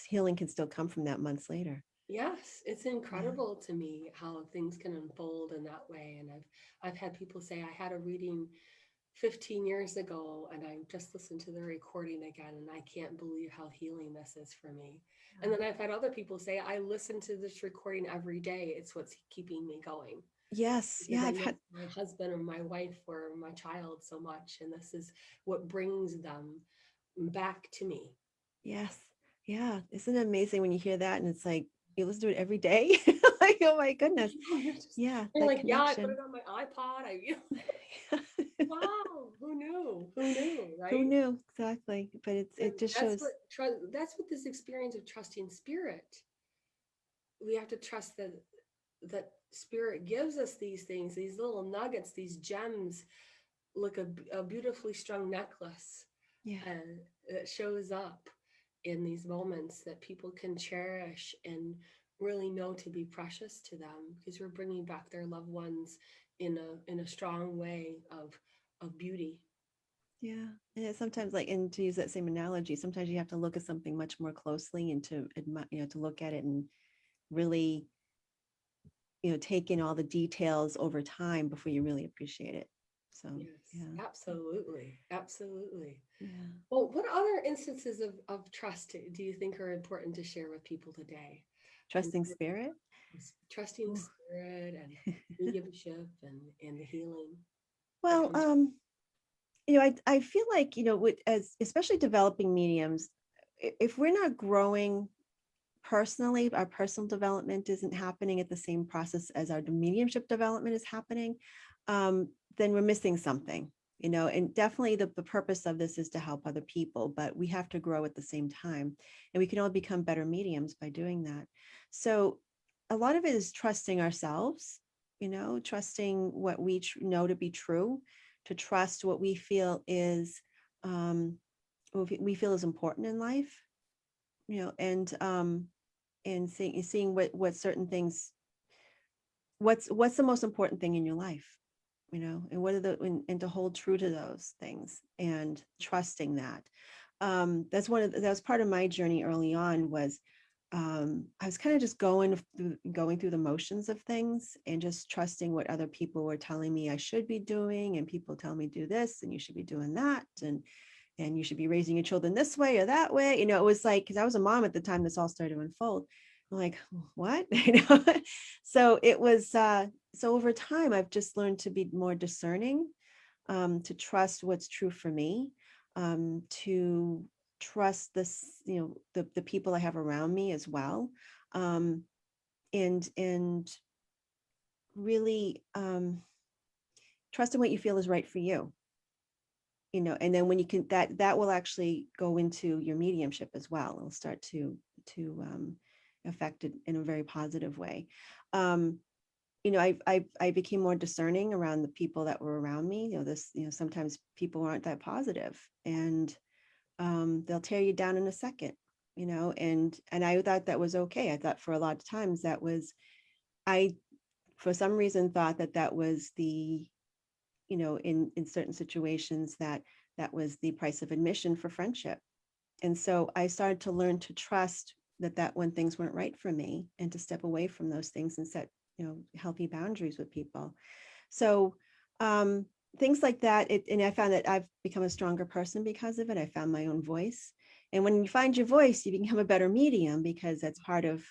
Speaker 2: healing can still come from that months later.
Speaker 1: Yes, it's
Speaker 2: Yeah.
Speaker 1: incredible to me how things can unfold in that way. And I've had people say, I had a reading 15 years ago, and I just listened to the recording again, and I can't believe how healing this is for me. And then I've had other people say, I listen to this recording every day. It's what's keeping me going,
Speaker 2: Yes.
Speaker 1: because
Speaker 2: Yeah.
Speaker 1: I
Speaker 2: I've
Speaker 1: miss
Speaker 2: had.
Speaker 1: my husband or my wife or my child so much. And this is what brings them back to me.
Speaker 2: Yes. Yeah. Isn't it amazing when you hear that, and it's like, you listen to it every day? Like, oh my goodness. Yeah.
Speaker 1: You're
Speaker 2: That
Speaker 1: like, yeah, I put
Speaker 2: connection.
Speaker 1: it on my iPod. Wow, who knew? Who knew,
Speaker 2: Who
Speaker 1: right?
Speaker 2: knew? Exactly. But
Speaker 1: And
Speaker 2: it just
Speaker 1: that's
Speaker 2: shows.
Speaker 1: what that's what this experience of trusting spirit. We have to trust that spirit gives us these things, these little nuggets, these gems, like a beautifully strung necklace,
Speaker 2: Yeah.
Speaker 1: and that shows up in these moments that people can cherish and really know to be precious to them, because we're bringing back their loved ones in a strong way of beauty.
Speaker 2: Yeah. And it's sometimes, like, and to use that same analogy, sometimes you have to look at something much more closely, and to admire, to look at it and really take in all the details over time before you really appreciate it. So,
Speaker 1: Yes,
Speaker 2: yeah.
Speaker 1: absolutely. Absolutely.
Speaker 2: Yeah.
Speaker 1: Well, what other instances of trust do you think are important to share with people today? In
Speaker 2: Trusting
Speaker 1: terms
Speaker 2: spirit.
Speaker 1: of trusting
Speaker 2: Ooh.
Speaker 1: spirit and mediumship and the healing that
Speaker 2: Well,
Speaker 1: comes.
Speaker 2: I feel like, with as especially developing mediums, if we're not growing personally, our personal development isn't happening at the same process as our mediumship development is happening, then we're missing something, and definitely the purpose of this is to help other people, but we have to grow at the same time. And we can all become better mediums by doing that. So a lot of it is trusting ourselves, trusting what we know to be true, to trust what we feel is important in life, and seeing what certain things, what's the most important thing in your life, and what are and to hold true to those things and trusting that. That was part of my journey early on. Was I was kind of just going through the motions of things and just trusting what other people were telling me I should be doing, and people tell me do this and you should be doing that, and you should be raising your children this way or that way. It was like, because I was a mom at the time this all started to unfold. I'm like, what? So it was, so over time, I've just learned to be more discerning, to trust what's true for me, to trust this, the people I have around me as well. Um, and really, trusting what you feel is right for you, and then when you can, that will actually go into your mediumship as well. It'll start to affect it in a very positive way. um I became more discerning around the people that were around me. Sometimes people aren't that positive, and they'll tear you down in a second, and I thought that was okay. I thought for a lot of times that was, I for some reason thought that was the, in certain situations, that was the price of admission for friendship. And so I started to learn to trust that when things weren't right for me, and to step away from those things and set, healthy boundaries with people. So um, things like that. And I found that I've become a stronger person because of it. I found my own voice. And when you find your voice, you become a better medium, because that's part of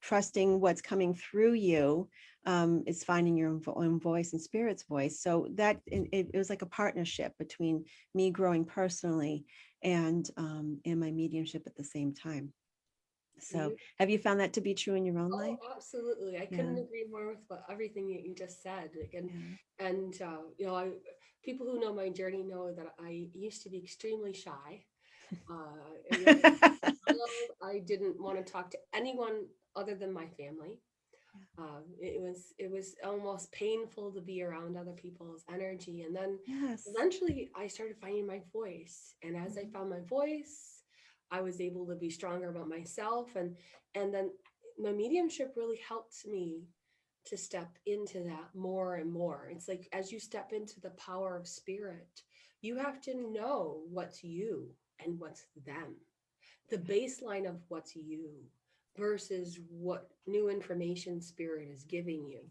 Speaker 2: trusting what's coming through you, is finding your own voice and spirit's voice. So that it was like a partnership between me growing personally and my mediumship at the same time. So have you found that to be true in your own
Speaker 1: Oh,
Speaker 2: life?
Speaker 1: absolutely. I
Speaker 2: Yeah.
Speaker 1: couldn't agree more with everything that you just said. Like,
Speaker 2: Yeah.
Speaker 1: and people who know my journey know that I used to be extremely shy. As a child, I didn't want to talk to anyone other than my family. It was almost painful to be around other people's energy, and then
Speaker 2: Yes.
Speaker 1: eventually I started finding my voice. And as I
Speaker 2: Mhm.
Speaker 1: found my voice, I was able to be stronger about myself, and then my mediumship really helped me to step into that more and more. It's like as you step into the power of spirit, you have to know what's you and what's them, the baseline of what's you versus what new information spirit is giving you.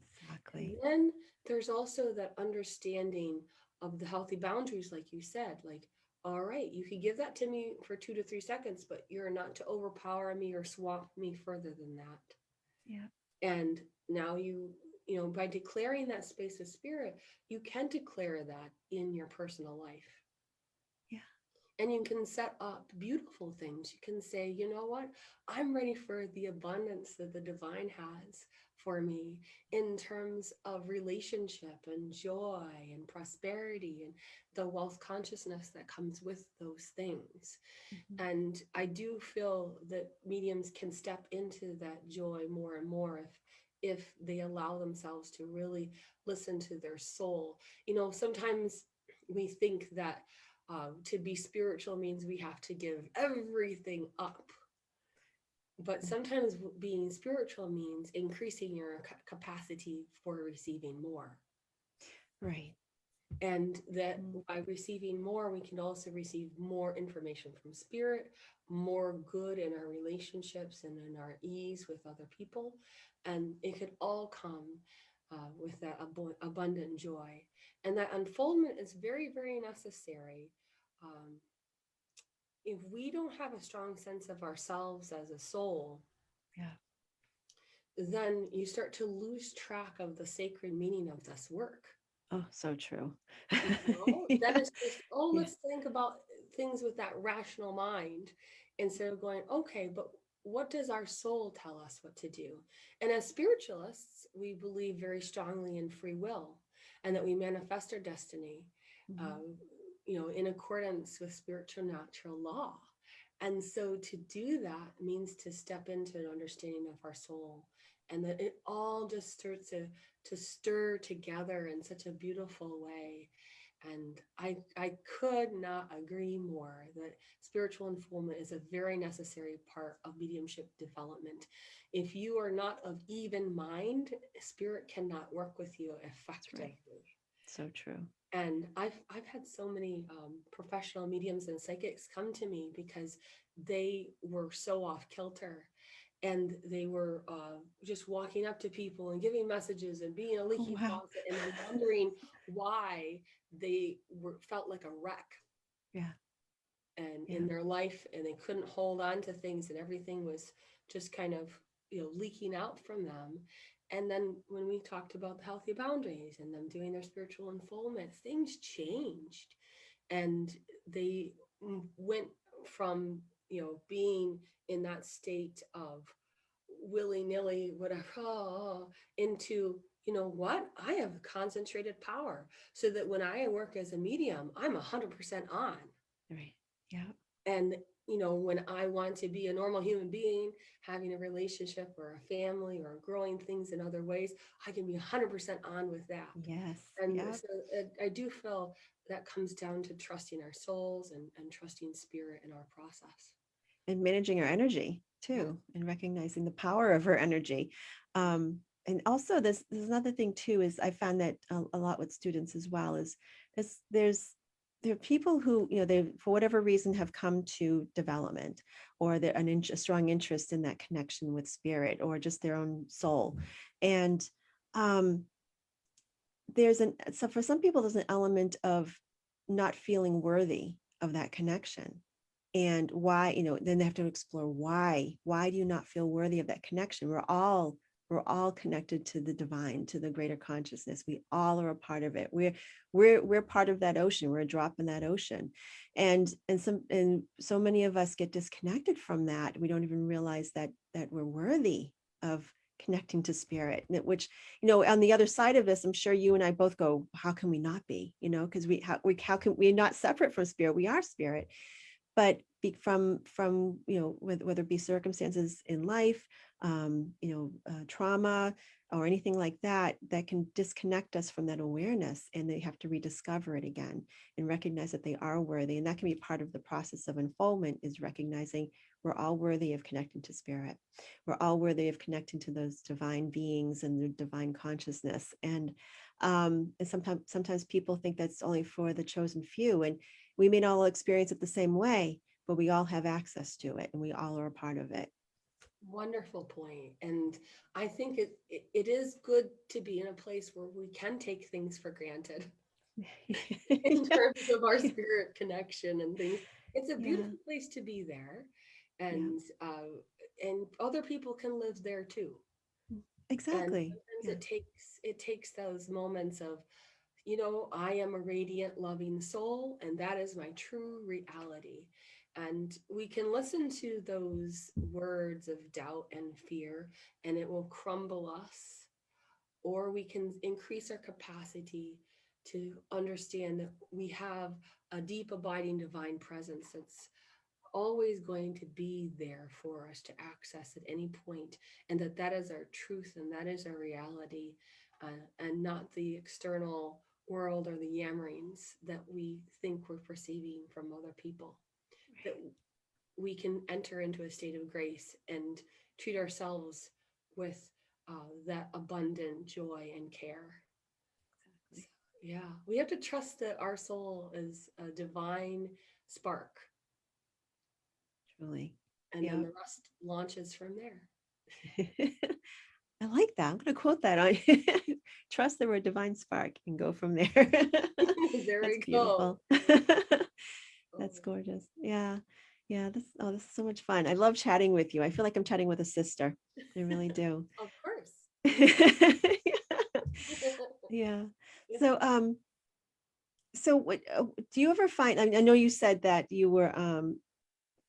Speaker 1: And
Speaker 2: Exactly.
Speaker 1: then there's also that understanding of the healthy boundaries, like you said, like, all right, you could give that to me for 2 to 3 seconds, but you're not to overpower me or swamp me further than that.
Speaker 2: Yeah.
Speaker 1: And now by declaring that space of spirit, you can declare that in your personal life.
Speaker 2: Yeah.
Speaker 1: And you can set up beautiful things. You can say, you know what? I'm ready for the abundance that the divine has for me in terms of relationship and joy and prosperity and the wealth consciousness that comes with those things.
Speaker 2: Mhm.
Speaker 1: And I do feel that mediums can step into that joy more and more if they allow themselves to really listen to their soul. Sometimes we think that to be spiritual means we have to give everything up. But sometimes being spiritual means increasing your capacity for receiving more.
Speaker 2: Right.
Speaker 1: And that
Speaker 2: Mm.
Speaker 1: by receiving more, we can also receive more information from spirit, more good in our relationships and in our ease with other people. And it could all come with that abundant joy. And that unfoldment is very, very necessary. Um, if we don't have a strong sense of ourselves as a soul,
Speaker 2: Yeah.
Speaker 1: then you start to lose track of the sacred meaning of this work.
Speaker 2: Oh, so true.
Speaker 1: You know, then
Speaker 2: Yeah.
Speaker 1: it's just, oh,
Speaker 2: Yeah.
Speaker 1: let's think about things with that rational mind instead of going, okay, but what does our soul tell us what to do? And as spiritualists, we believe very strongly in free will and that we manifest our destiny,
Speaker 2: Mhm.
Speaker 1: um, in accordance with spiritual natural law. And so to do that means to step into an understanding of our soul, and that it all just starts to stir together in such a beautiful way. And I could not agree more that spiritual unfoldment is a very necessary part of mediumship development. If you are not of even mind, spirit cannot work with you
Speaker 2: That's right.
Speaker 1: effectively.
Speaker 2: So true.
Speaker 1: And I've had so many professional mediums and psychics come to me because they were so off kilter, and they were just walking up to people and giving messages and being a
Speaker 2: Oh,
Speaker 1: leaky
Speaker 2: wow.
Speaker 1: faucet, and then wondering why they felt like a wreck
Speaker 2: Yeah.
Speaker 1: and
Speaker 2: Yeah.
Speaker 1: in their life, and they couldn't hold on to things, and everything was just kind of leaking out from them. And then when we talked about the healthy boundaries and them doing their spiritual unfoldment, things changed, and they went from being in that state of willy-nilly whatever into, you know what, I have concentrated power, so that when I work as a medium, I'm 100% on.
Speaker 2: Right. Yeah.
Speaker 1: And when I want to be a normal human being, having a relationship or a family or growing things in other ways, I can be 100% on with that.
Speaker 2: Yes.
Speaker 1: And
Speaker 2: Yeah.
Speaker 1: so I do feel that comes down to trusting our souls and trusting spirit in our process.
Speaker 2: And managing our energy
Speaker 1: Yeah.
Speaker 2: too, and recognizing the power of our energy. And also this another thing too is I found that a lot with students as well is there are people who, they for whatever reason have come to development, or they're a strong interest in that connection with spirit or just their own soul. And um, so for some people there's an element of not feeling worthy of that connection. And why, then they have to explore why do you not feel worthy of that connection? We're all connected to the divine, to the greater consciousness. We all are a part of it. We're part of that ocean. We're a drop in that ocean. And so many of us get disconnected from that. We don't even realize that we're worthy of connecting to spirit, which, on the other side of this, I'm sure you and I both go, how can we not be, because how can we not separate from spirit? We are spirit. But from whether it be circumstances in life, trauma or anything like that can disconnect us from that awareness, and they have to rediscover it again and recognize that they are worthy. And that can be part of the process of unfoldment, is recognizing we're all worthy of connecting to spirit. We're all worthy of connecting to those divine beings and the divine consciousness. And sometimes people think that's only for the chosen few, and we may not all experience it the same way, but we all have access to it, and we all are a part of it.
Speaker 1: Wonderful point. And I think it is good to be in a place where we can take things for granted in
Speaker 2: Yeah.
Speaker 1: terms of our spirit connection and things. It's a
Speaker 2: Yeah.
Speaker 1: beautiful place to be there,
Speaker 2: Yeah.
Speaker 1: and other people can live there too. And
Speaker 2: Exactly.
Speaker 1: sometimes
Speaker 2: Yeah.
Speaker 1: it takes those moments of, I am a radiant, loving soul, and that is my true reality. And we can listen to those words of doubt and fear, and it will crumble us, or we can increase our capacity to understand that we have a deep, abiding divine presence that's always going to be there for us to access at any point, and that is our truth and that is our reality, and not the external world or the yammerings that we think we're perceiving from other people. That we can enter into a state of grace and treat ourselves with that abundant joy and care.
Speaker 2: Exactly.
Speaker 1: Yeah. We have to trust that our soul is a divine spark,
Speaker 2: Truly.
Speaker 1: and then
Speaker 2: Yeah.
Speaker 1: the rest launches from there.
Speaker 2: I like that. I'm going to quote that on trust the word divine spark and go from there.
Speaker 1: There
Speaker 2: That's
Speaker 1: we go.
Speaker 2: beautiful.
Speaker 1: Oh,
Speaker 2: That's gorgeous. Yeah. Yeah. This is so much fun. I love chatting with you. I feel like I'm chatting with a sister. I really do.
Speaker 1: of course.
Speaker 2: Yeah. So, so what do you ever find, I know you said that you were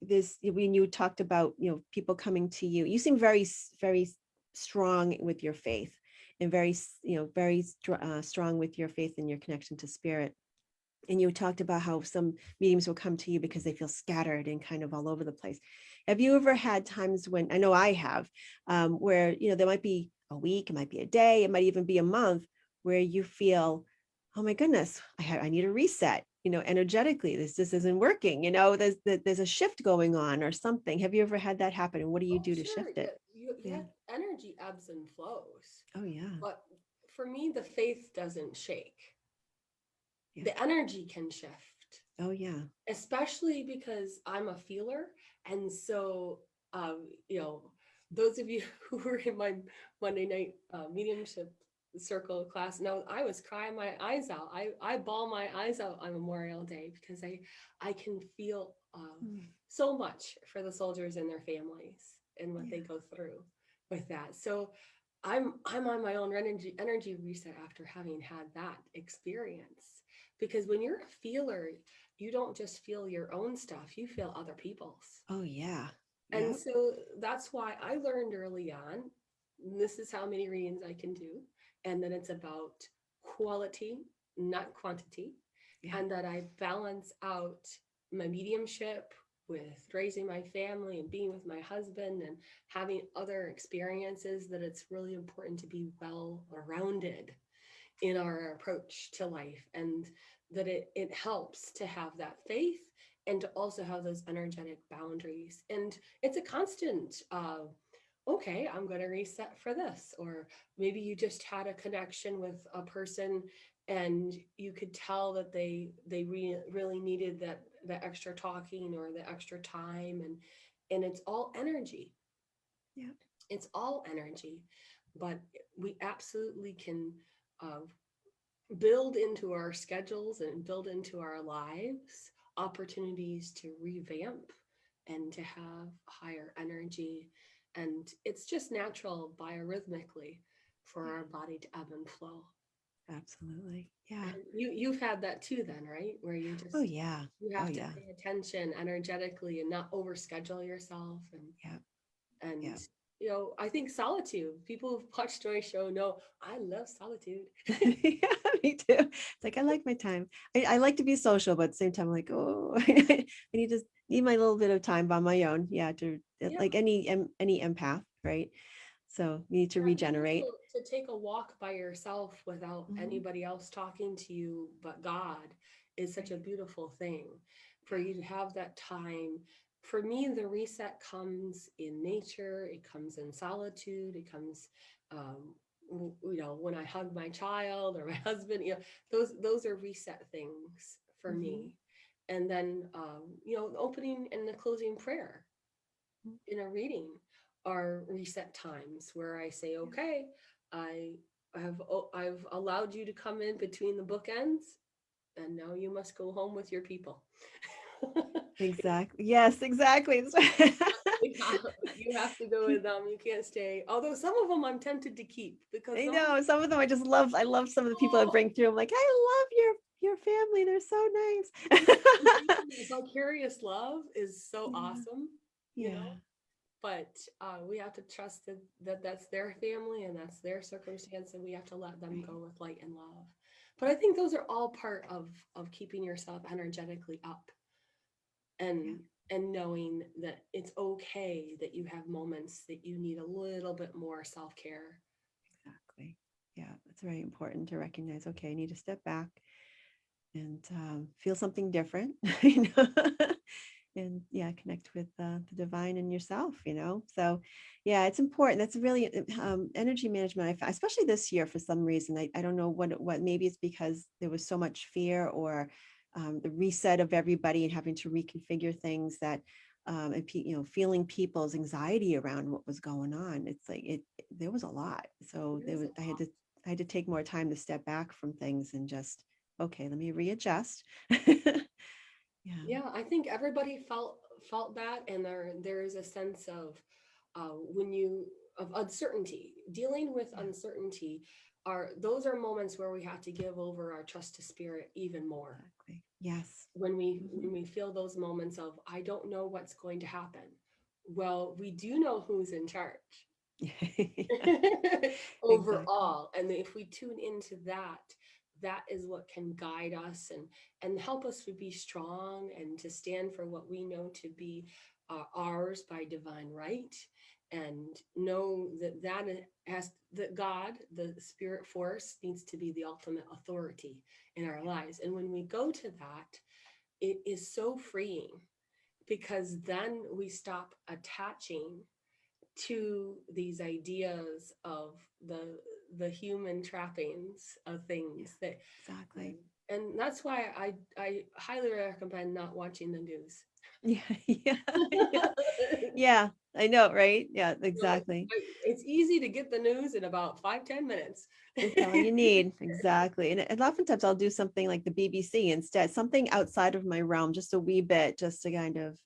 Speaker 2: this when you talked about, people coming to you, you seem very strong with your faith, and very strong with your faith and your connection to spirit. And you talked about how some mediums will come to you because they feel scattered and kind of all over the place. Have you ever had times when, I know I have, where there might be a week, it might be a day, it might even be a month, where you feel, oh my goodness, I need a reset, energetically, this isn't working, there's a shift going on or something. Have you ever had that happen, and what do you
Speaker 1: Oh,
Speaker 2: do to
Speaker 1: sure.
Speaker 2: shift
Speaker 1: Yeah,
Speaker 2: it?
Speaker 1: you
Speaker 2: Yeah.
Speaker 1: have energy ebbs and flows.
Speaker 2: Oh yeah.
Speaker 1: But for me, the faith doesn't shake.
Speaker 2: Yeah.
Speaker 1: The energy can shift,
Speaker 2: Oh yeah.
Speaker 1: especially because I'm a feeler. And so, um, you know, those of you who were in my Monday night mediumship circle class know I was crying my eyes out. I bawl my eyes out on Memorial Day because I can feel
Speaker 2: Mm.
Speaker 1: so much for the soldiers and their families and what
Speaker 2: Yeah.
Speaker 1: they go through with that. So I'm on my own energy reset after having had that experience, because when you're a feeler, you don't just feel your own stuff, you feel other people's.
Speaker 2: Oh yeah.
Speaker 1: And
Speaker 2: Yep.
Speaker 1: so that's why I learned early on, this is how many readings I can do, and then it's about quality, not quantity,
Speaker 2: Yeah.
Speaker 1: and that I balance out my mediumship with raising my family and being with my husband and having other experiences, that it's really important to be well rounded in our approach to life, and that it helps to have that faith and to also have those energetic boundaries. And it's a constant okay, I'm going to reset for this. Or maybe you just had a connection with a person and you could tell that really needed that extra talking or the extra time, and it's all energy.
Speaker 2: Yeah.
Speaker 1: It's all energy. But we absolutely can uh, build into our schedules and build into our lives opportunities to revamp and to have higher energy. And it's just natural biorhythmically for
Speaker 2: Yeah.
Speaker 1: our body to ebb and flow.
Speaker 2: Absolutely. Yeah.
Speaker 1: And you've had that too then, right? Where
Speaker 2: Oh
Speaker 1: just
Speaker 2: yeah.
Speaker 1: you
Speaker 2: Oh
Speaker 1: have to
Speaker 2: yeah.
Speaker 1: pay attention energetically and not overschedule yourself.
Speaker 2: Yeah.
Speaker 1: And
Speaker 2: Yeah.
Speaker 1: I think solitude, people who've watched my show know I love solitude.
Speaker 2: Yeah, me too. It's like I like my time. I like to be social, but at the same time, I'm like, oh, I need my little bit of time by my own. Yeah, to
Speaker 1: Yeah.
Speaker 2: like any empath, right? So you need to
Speaker 1: Yeah, being
Speaker 2: regenerate.
Speaker 1: able to take a walk by yourself without
Speaker 2: Mhm.
Speaker 1: anybody else talking to you but God is such a
Speaker 2: Right.
Speaker 1: beautiful thing. For
Speaker 2: Yeah.
Speaker 1: you to have that time. For me, the reset comes in nature, it comes in solitude, it comes, um, when I hug my child or my husband, those are reset things for
Speaker 2: Mhm.
Speaker 1: me. And then, the opening and the closing prayer
Speaker 2: Mhm.
Speaker 1: in a reading are reset times where I say,
Speaker 2: Yeah.
Speaker 1: okay, I I've allowed you to come in between the bookends, and now you must go home with your people.
Speaker 2: Exactly. Yes, exactly.
Speaker 1: Yeah, you have to go with them. You can't stay. Although some of them I'm tempted to keep because
Speaker 2: I
Speaker 1: some of
Speaker 2: know some of them I just love. I love some of the people I
Speaker 1: oh,
Speaker 2: bring through. I'm like, I love your family. They're so
Speaker 1: yeah,
Speaker 2: nice.
Speaker 1: the vicarious love is so
Speaker 2: Yeah.
Speaker 1: awesome, you know.
Speaker 2: Yeah.
Speaker 1: But we have to trust that that's their family and that's their circumstance, and we have to let them
Speaker 2: Right.
Speaker 1: go with light and love. But I think those are all part of keeping yourself energetically up,
Speaker 2: Yeah.
Speaker 1: and and knowing that it's okay that you have moments that you need a little bit more self-care.
Speaker 2: Exactly. Yeah, it's very important to recognize, okay, I need to step back and feel something different, you know, and connect with the divine in yourself, so it's important. That's really energy management. Especially this year, for some reason, I don't know what maybe it's because there was so much fear, or the reset of everybody and having to reconfigure things, that and feeling people's anxiety around what was going on. It's like there was a lot. So
Speaker 1: There is a
Speaker 2: I
Speaker 1: lot.
Speaker 2: had to take more time to step back from things and just, okay, let me readjust. Yeah.
Speaker 1: Yeah, I think everybody felt that, and there is a sense of when you of uncertainty. Dealing with
Speaker 2: Yeah,
Speaker 1: uncertainty are those are moments where we have to give over our trust to spirit even more.
Speaker 2: exactly. Yes.
Speaker 1: When we feel those moments of I don't know what's going to happen. Well, we do know who's in charge
Speaker 2: Yeah, exactly.
Speaker 1: overall, and if we tune into that, that is what can guide us and help us to be strong and to stand for what we know to be ours by divine right, and know that that God, the spirit force, needs to be the ultimate authority in our lives. And when we go to that, it is so freeing, because then we stop attaching to these ideas of the human trappings of
Speaker 2: Yeah,
Speaker 1: things that
Speaker 2: exactly.
Speaker 1: and that's why I highly recommend not watching the news.
Speaker 2: Yeah, yeah, yeah, yeah. I know, right? Yeah,
Speaker 1: Like,
Speaker 2: exactly.
Speaker 1: it's easy to get the news in about 5-10 minutes.
Speaker 2: It's all you need. Exactly. And oftentimes I'll do something like the BBC instead, something outside of my realm, just a wee bit, just to kind of,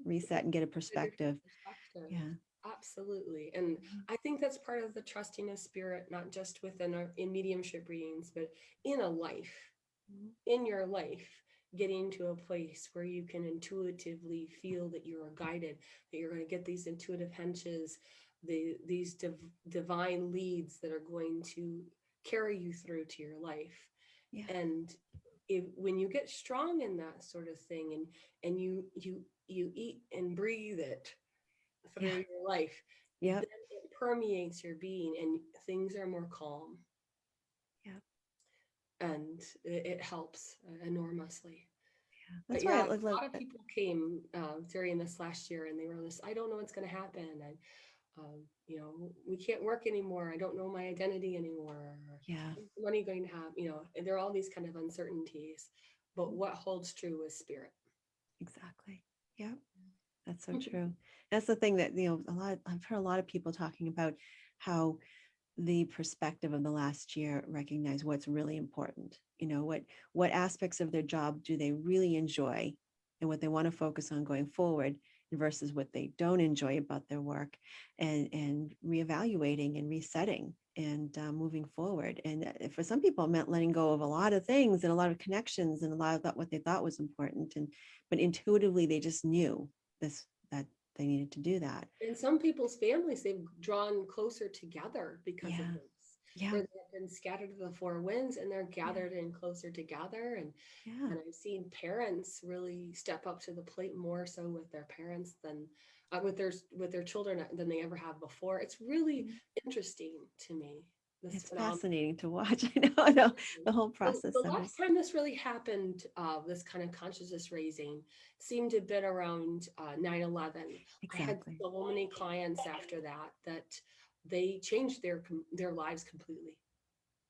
Speaker 2: reset and get a
Speaker 1: A different
Speaker 2: perspective.
Speaker 1: perspective.
Speaker 2: Yeah.
Speaker 1: Absolutely. And I think that's part of the trusting of spirit, not just within our in mediumship readings, but in a life,
Speaker 2: Mhm.
Speaker 1: in your life, getting to a place where you can intuitively feel that you are guided, that you're going to get these intuitive hunches, these divine leads that are going to carry you through to your life.
Speaker 2: Yeah.
Speaker 1: And when you get strong in that sort of thing, and you eat and breathe it
Speaker 2: Yeah.
Speaker 1: through your life, then
Speaker 2: Yep.
Speaker 1: it permeates your being and things are more calm,
Speaker 2: Yep.
Speaker 1: and it helps enormously.
Speaker 2: Yeah.
Speaker 1: But
Speaker 2: That's why
Speaker 1: yeah,
Speaker 2: I
Speaker 1: a
Speaker 2: love,
Speaker 1: lot of people came during this last year, and they were this, I don't know what's going to happen. And, we can't work anymore. I don't know my identity anymore.
Speaker 2: yeah,
Speaker 1: What's the money going to have? And there are all these kind of uncertainties. But what holds true is spirit.
Speaker 2: exactly. Yep. That's so true. That's the thing that, I've heard a lot of people talking about how the perspective of the last year recognize what's really important. What aspects of their job do they really enjoy, and what they want to focus on going forward, versus what they don't enjoy about their work, and reevaluating and resetting, and moving forward. And for some people, it meant letting go of a lot of things and a lot of connections and a lot of what they thought was important, and but intuitively they just knew that they needed to do that.
Speaker 1: In some people's families, they've drawn closer together because of
Speaker 2: Yeah,
Speaker 1: this,
Speaker 2: yeah,
Speaker 1: where they've been scattered to the four winds and they're
Speaker 2: yeah,
Speaker 1: gathered in closer together.
Speaker 2: yeah.
Speaker 1: And I've seen parents really step up to the plate more so with their parents than with their children than they ever have before. It's really
Speaker 2: Mhm.
Speaker 1: interesting to me, this
Speaker 2: It's
Speaker 1: phenomenon.
Speaker 2: fascinating to watch. I know the whole process
Speaker 1: The
Speaker 2: of it.
Speaker 1: last time this really happened, this kind of consciousness raising, seemed to have been around 9/11. I had
Speaker 2: Exactly.
Speaker 1: so many clients after that they changed their lives completely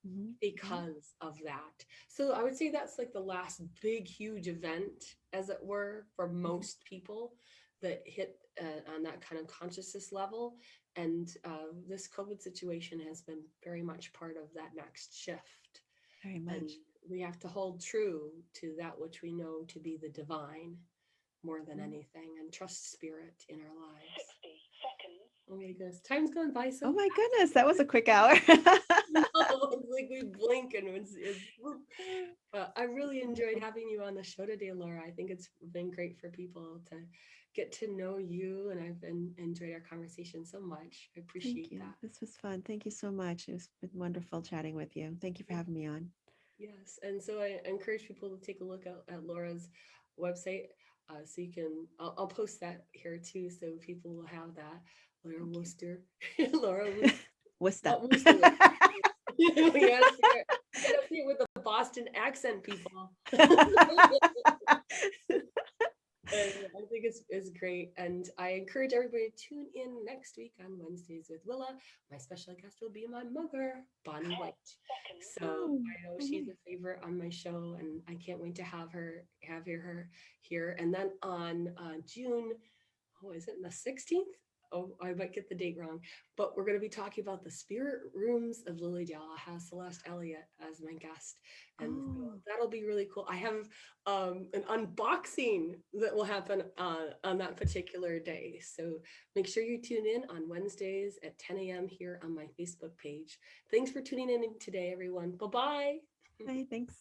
Speaker 2: Mhm. Yeah.
Speaker 1: because of that. So I would say that's like the last big, huge event, as it were, for
Speaker 2: Mhm.
Speaker 1: most people that hit on that kind of consciousness level. And this COVID situation has been very much part of that next shift.
Speaker 2: Very
Speaker 1: And
Speaker 2: much.
Speaker 1: we have to hold true to that which we know to be the divine more than
Speaker 2: Mhm.
Speaker 1: anything, and trust spirit in our lives. 60 seconds. Oh my goodness, time's gone by
Speaker 2: Oh
Speaker 1: so
Speaker 2: my
Speaker 1: fast.
Speaker 2: goodness, that was a quick hour.
Speaker 1: No, it's like we blink and it's but I really enjoyed
Speaker 2: Wonderful.
Speaker 1: having you on the show today, Laura. I think it's been great for people to get to know you, and I've enjoyed our conversation so much. I
Speaker 2: Thank
Speaker 1: appreciate
Speaker 2: you.
Speaker 1: that.
Speaker 2: This was fun. Thank you so much. It's been wonderful chatting with you. Thank you for having me on.
Speaker 1: Yes, and so I encourage people to take a look at Laura's website. So you can, I'll post that here too, so people will have that. Laura
Speaker 2: Thank
Speaker 1: Wooster, Laura Wooster,
Speaker 2: you.
Speaker 1: not Wooster. You gotta say it with the Boston accent, people. And I think it's great. And I encourage everybody to tune in next week on Wednesdays with Willa. My special guest will be my mother, Bonnie White. So
Speaker 2: Oh,
Speaker 1: I know she's
Speaker 2: okay.
Speaker 1: a favorite on my show, and I can't wait to have her here. And then on June, oh, is it the 16th? Oh, I might get the date wrong, but we're going to be talking about the spirit rooms of Lily Dale. I have Celeste Elliott as my guest, and so
Speaker 2: Oh,
Speaker 1: that'll be really cool. I have an unboxing that will happen on that particular day. So make sure you tune in on Wednesdays at 10 a.m. here on my Facebook page. Thanks for tuning in today, everyone. Bye-bye.
Speaker 2: okay, thanks.